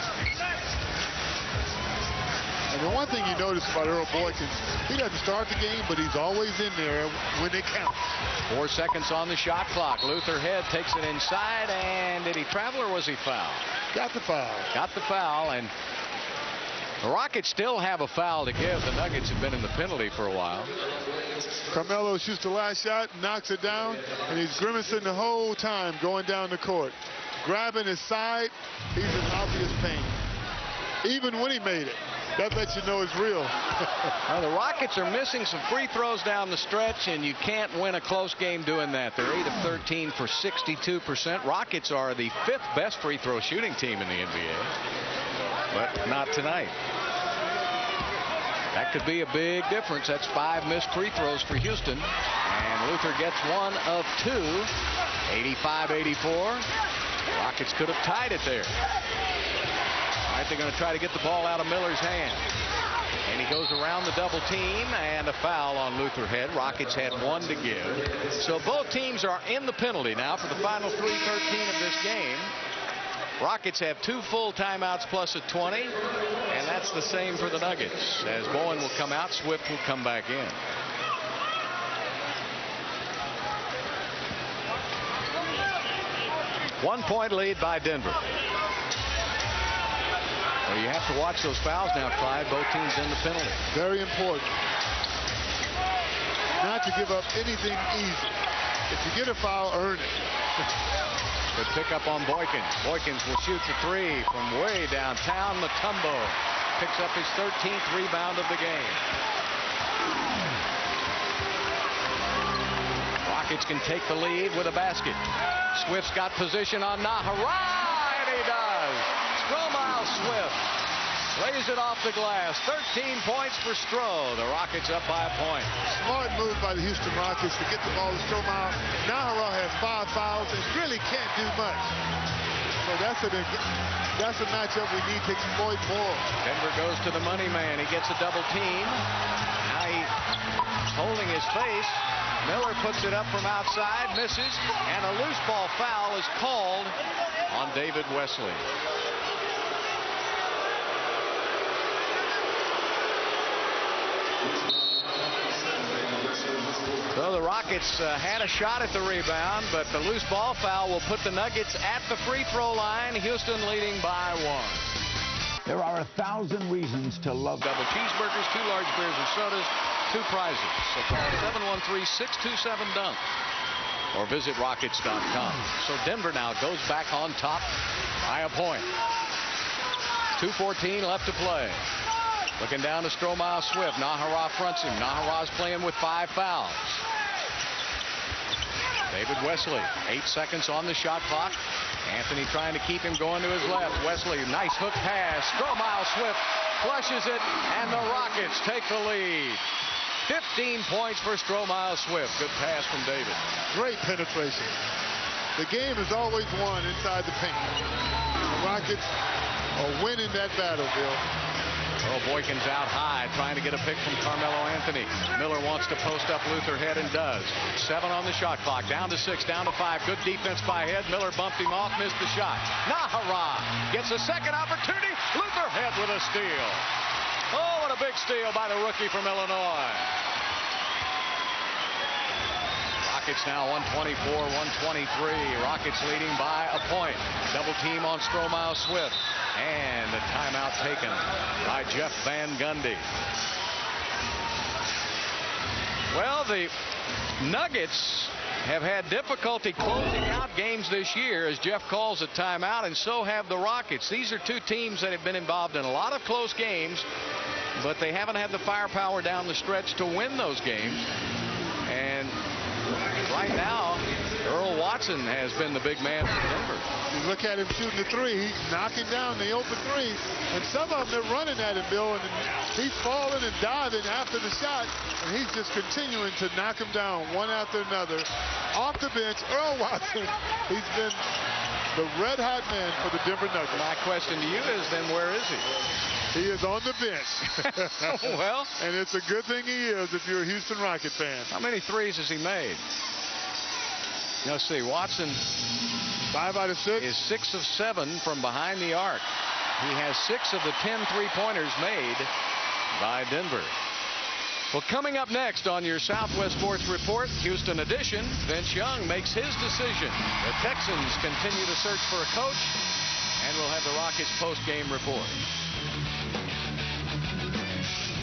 And the one thing you notice about Earl Boykins, he doesn't start the game, but he's always in there when it counts. 4 seconds on the shot clock. Luther Head takes it inside, and did he travel or was he fouled? Got the foul. Got the foul, and the Rockets still have a foul to give. The Nuggets have been in the penalty for a while. Carmelo shoots the last shot, knocks it down, and he's grimacing the whole time going down the court. Grabbing his side, he's in obvious pain. Even when he made it. That lets you know it's real. Well, the Rockets are missing some free throws down the stretch, and you can't win a close game doing that. They're 8 of 13 for 62%. Rockets are the 5th best free throw shooting team in the NBA, but not tonight. That could be a big difference. That's 5 missed free throws for Houston, and Luther gets 1 of 2. 85-84. Rockets could have tied it there. All right, they're going to try to get the ball out of Miller's hand. And he goes around the double team, and a foul on Luther Head. Rockets had 1 to give. So both teams are in the penalty now for the final 3:13 of this game. Rockets have 2 full timeouts plus a 20, and that's the same for the Nuggets. As Bowen will come out, Swift will come back in. One-point lead by Denver. Well, you have to watch those fouls now, Clyde. Both teams in the penalty. Very important. Not to give up anything easy. If you get a foul, earn it. Good pick up on Boykins. Boykins will shoot the 3 from way downtown. Mutombo picks up his 13th rebound of the game. Rockets can take the lead with a basket. Swift's got position on Nahara, and he does. Stromile Swift lays it off the glass. 13 points for Stroh. The Rockets up by a point. Smart move by the Houston Rockets to get the ball to Stromile. Nahara has 5 fouls and really can't do much. So that's a matchup we need to exploit more. Denver goes to the money man. He gets a double team. Now he's holding his face. Miller puts it up from outside, misses, and a loose ball foul is called on David Wesley. So the Rockets had a shot at the rebound, but the loose ball foul will put the Nuggets at the free throw line. Houston leading by 1. There are 1,000 reasons to love double cheeseburgers, 2 large beers or sodas, 2 prizes. So call 713-627-DUNK or visit Rockets.com. So Denver now goes back on top by a point. 2:14 left to play. Looking down to Stromile Swift. Nahara fronts him. Nahara's playing with 5 fouls. David Wesley, 8 seconds on the shot clock. Anthony trying to keep him going to his left. Wesley, nice hook pass. Stromile Swift flushes it, and the Rockets take the lead. 15 points for Stromile Swift. Good pass from David. Great penetration. The game is always won inside the paint. The Rockets are winning that battle, Bill. Earl Boykins out high, trying to get a pick from Carmelo Anthony. Miller wants to post up Luther Head and does. 7 on the shot clock. Down to 6, down to 5. Good defense by Head. Miller bumped him off, missed the shot. Nahara gets a second opportunity. Luther Head with a steal. Oh, what a big steal by the rookie from Illinois. Rockets now 124-123. Rockets leading by a point. Double team on Stromile Swift. And a timeout taken by Jeff Van Gundy. Well, the Nuggets have had difficulty closing out games this year, as Jeff calls a timeout, and so have the Rockets. These are two teams that have been involved in a lot of close games, but they haven't had the firepower down the stretch to win those games. And right now, Earl Watson has been the big man for Denver. You look at him shooting the three, he's knocking down the open three, and some of them are running at him, Bill, and he's falling and diving after the shot, and he's just continuing to knock him down one after another. Off the bench, Earl Watson, he's been the red-hot man for the Denver Nuggets. My question to you is then, where is he? He is on the bench. Well, and it's a good thing he is if you're a Houston Rocket fan. How many threes has he made? Let's see. Watson 5 out of 6 is 6 of 7 from behind the arc. He has 6 of the 10 3-pointers made by Denver. Well, coming up next on your Southwest Sports Report, Houston edition, Vince Young makes his decision. The Texans continue to search for a coach, and we'll have the Rockets post-game report.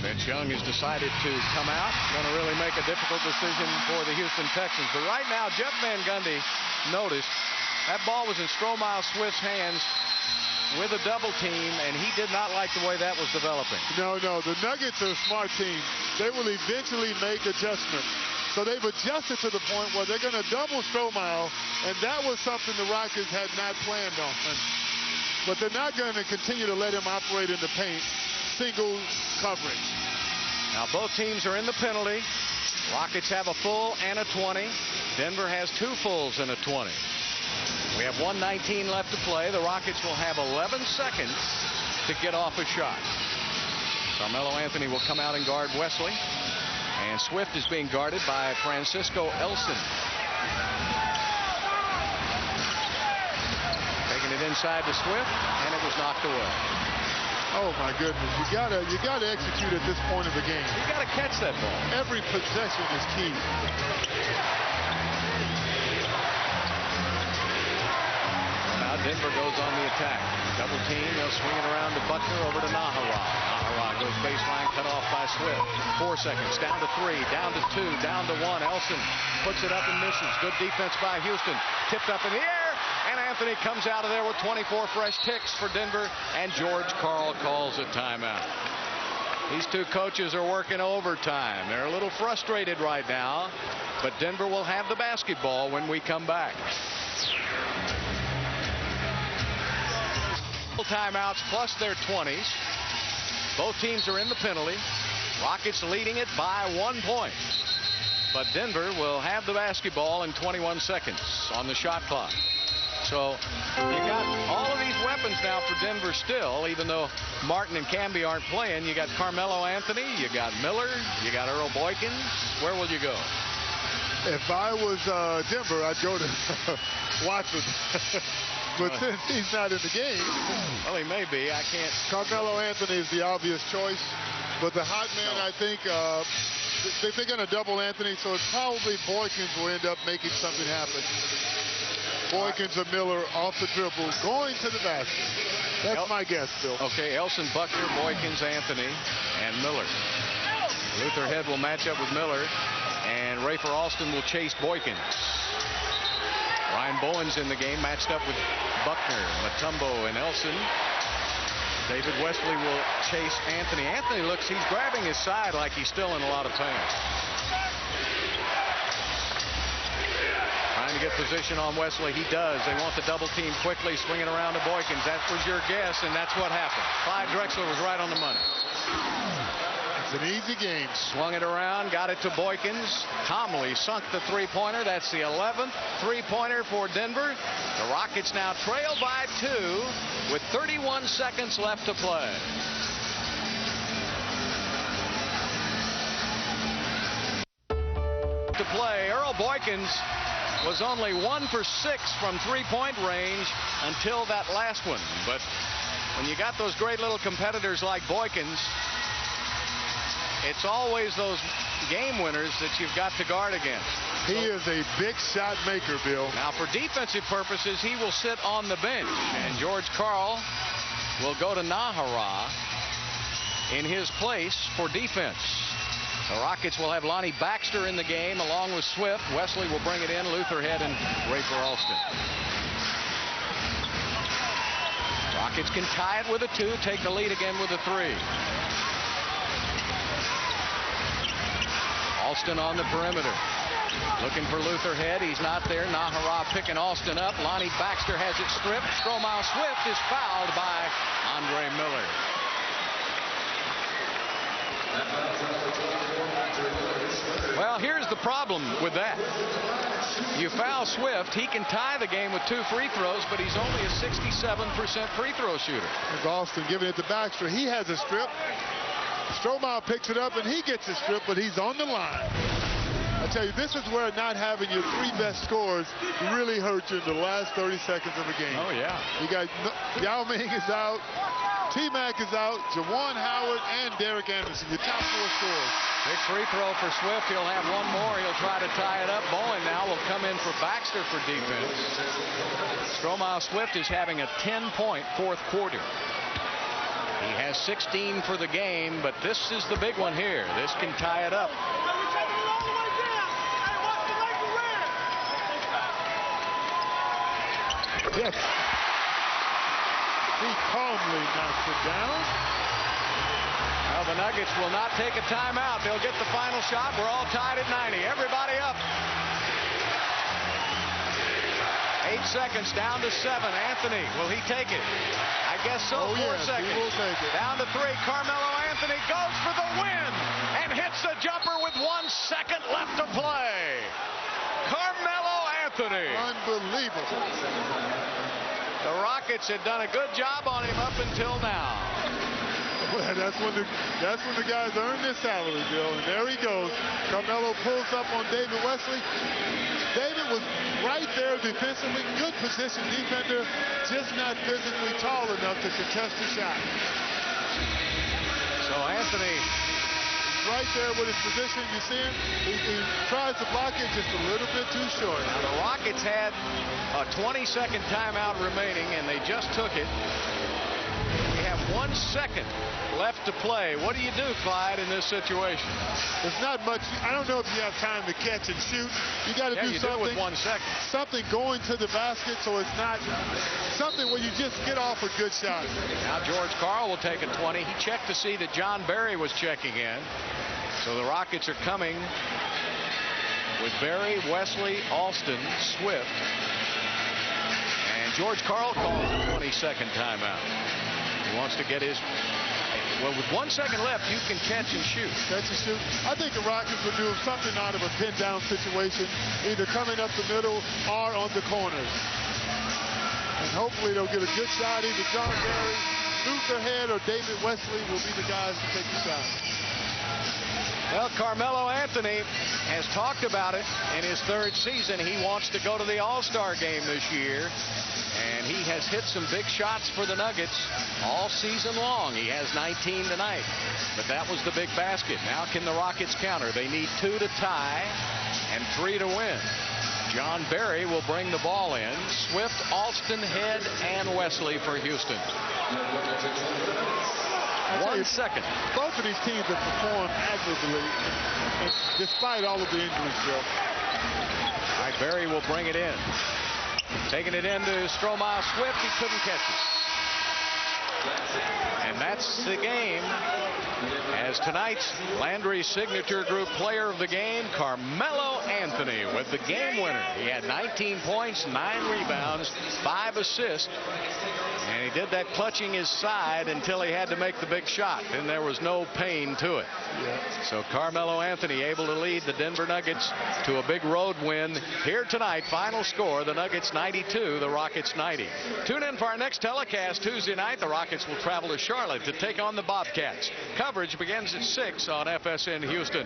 Vince Young has decided to come out. Going to really make a difficult decision for the Houston Texans. But right now, Jeff Van Gundy noticed that ball was in Stromile Swift's hands with a double team, and he did not like the way that was developing. No. The Nuggets are a smart team. They will eventually make adjustments. So they've adjusted to the point where they're going to double Stromile, and that was something the Rockets had not planned on. But they're not going to continue to let him operate in the paint. Single coverage. Now both teams are in the penalty. Rockets have a full and a 20. Denver has 2 fulls and a 20. We have 1:19 left to play. The Rockets will have 11 seconds to get off a shot. Carmelo Anthony will come out and guard Wesley. And Swift is being guarded by Francisco Elson. Taking it inside to Swift, and it was knocked away. Oh my goodness! You gotta execute at this point of the game. You gotta catch that ball. Every possession is key. Now Denver goes on the attack. Double team. They'll swing it around to Buckner, over to Nahara. Nahara goes baseline, cut off by Swift. 4 seconds. Down to 3. Down to 2. Down to 1. Elson puts it up and misses. Good defense by Houston. Tipped up in the air. And Anthony comes out of there with 24 fresh ticks for Denver, and George Karl calls a timeout. These two coaches are working overtime. They're a little frustrated right now, but Denver will have the basketball when we come back. Timeouts plus their 20s. Both teams are in the penalty. Rockets leading it by 1 point. But Denver will have the basketball in 21 seconds on the shot clock. So you got all of these weapons now for Denver still, even though Martin and Camby aren't playing. You got Carmelo Anthony, you got Miller, you got Earl Boykins. Where will you go? If I was Denver, I'd go to Watson. But since he's not in the game. Well, he may be. I can't. Carmelo Anthony is the obvious choice. But the hot man, I think, they're going to double Anthony, so it's probably Boykins will end up making something happen. Boykins or Miller off the dribble, going to the basket. That's my guess, Bill. Okay, Elson, Buckner, Boykins, Anthony, and Miller. Luther Head will match up with Miller, and Rafer Alston will chase Boykins. Ryan Bowen's in the game, matched up with Buckner, Mutombo, and Elson. David Wesley will chase Anthony. Anthony looks, he's grabbing his side like he's still in a lot of pain. Trying to get position on Wesley. He does. They want the double team quickly, swinging around to Boykins. That was your guess, and that's what happened. Clyde Drexler was right on the money. It's an easy game. Swung it around, got it to Boykins. Tomley sunk the three-pointer. That's the 11th three-pointer for Denver. The Rockets now trail by 2 with 31 seconds left to play. to play. Earl Boykins was only 1 for 6 from three-point range until that last one. But when you got those great little competitors like Boykins, it's always those game winners that you've got to guard against. He is a big shot maker, Bill. Now, for defensive purposes, he will sit on the bench. And George Karl will go to Nahara in his place for defense. The Rockets will have Lonnie Baxter in the game along with Swift. Wesley will bring it in, Luther Head and Rafer Alston. Rockets can tie it with a 2, take the lead again with a 3. Alston on the perimeter. Looking for Luther Head. He's not there. Nahara picking Alston up. Lonnie Baxter has it stripped. Stromile Swift is fouled by Andre Miller. Well, here's the problem with that. You foul Swift, he can tie the game with 2 free throws, but he's only a 67% free throw shooter. There's Alston giving it to Baxter. He has a strip. Stromile picks it up, and he gets a strip, but he's on the line. I tell you, this is where not having your 3 best scorers really hurt you in the last 30 seconds of a game. Oh, yeah. You got Yao Ming is out, T-Mac is out, Juwan Howard, and Derek Anderson, your top 4 scorers. Big free throw for Swift. He'll have one more. He'll try to tie it up. Bowen now will come in for Baxter for defense. Stromile Swift is having a 10-point fourth quarter. He has 16 for the game, but this is the big one here. This can tie it up. Yes. He calmly knocks it down. Well, the Nuggets will not take a timeout. They'll get the final shot. We're all tied at 90. Everybody up. 8 seconds, down to 7. Anthony, will he take it? I guess so. Oh, 4 yes, seconds. he will take it. Down to 3. Carmelo Anthony goes for the win and hits the jumper with 1 second left to play. Carmelo Anthony. Unbelievable. The Rockets had done a good job on him up until now. Well, that's when the guys earn their salary, Bill. And there he goes. Carmelo pulls up on David Wesley. David was right there defensively, good position defender, just not physically tall enough to contest the shot. So Anthony right there with his position. You see him? He tries to block it just a little bit too short. Now the Rockets had a 20-second timeout remaining, and they just took it. We have 1 second left to play. What do you do, Clyde, in this situation? There's not much. I don't know if you have time to catch and shoot. You got to do something. Do it with 1 second. Something going to the basket, so it's not something where you just get off a good shot. Now George Karl will take a 20. He checked to see that John Barry was checking in. So the Rockets are coming with Barry, Wesley, Alston, Swift, and George Karl calls a 20-second timeout. He wants to get his. Well, with 1 second left, you can catch and shoot. Catch and shoot. I think the Rockets will do something out of a pin-down situation, either coming up the middle or on the corners. And hopefully they'll get a good shot. Either John Barry, Luther Head, or David Wesley will be the guys to take the shot. Well, Carmelo Anthony has talked about it in his 3rd season. He wants to go to the All-Star game this year. And he has hit some big shots for the Nuggets all season long. He has 19 tonight. But that was the big basket. Now can the Rockets counter? They need 2 to tie and 3 to win. John Barry will bring the ball in. Swift, Alston, Head, and Wesley for Houston. 1 second. Both of these teams have performed admirably despite all of the injuries, Joe. All right, Barry will bring it in. Taking it into Stromile Swift. He couldn't catch it. And that's the game. As tonight's Landry Signature Group player of the game, Carmelo Anthony, with the game winner. He had 19 points, 9 rebounds, 5 assists. And he did that clutching his side until he had to make the big shot. And there was no pain to it. So Carmelo Anthony able to lead the Denver Nuggets to a big road win here tonight. Final score, the Nuggets 92, the Rockets 90. Tune in for our next telecast Tuesday night. The Rockets will travel to Charlotte. Charlotte to take on the Bobcats. Coverage begins at 6 on FSN Houston.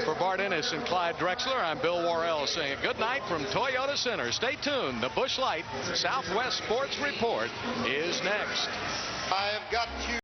For Bart Ennis and Clyde Drexler, I'm Bill Worrell saying good night from Toyota Center. Stay tuned. The Busch Light Southwest Sports Report is next. I've got you.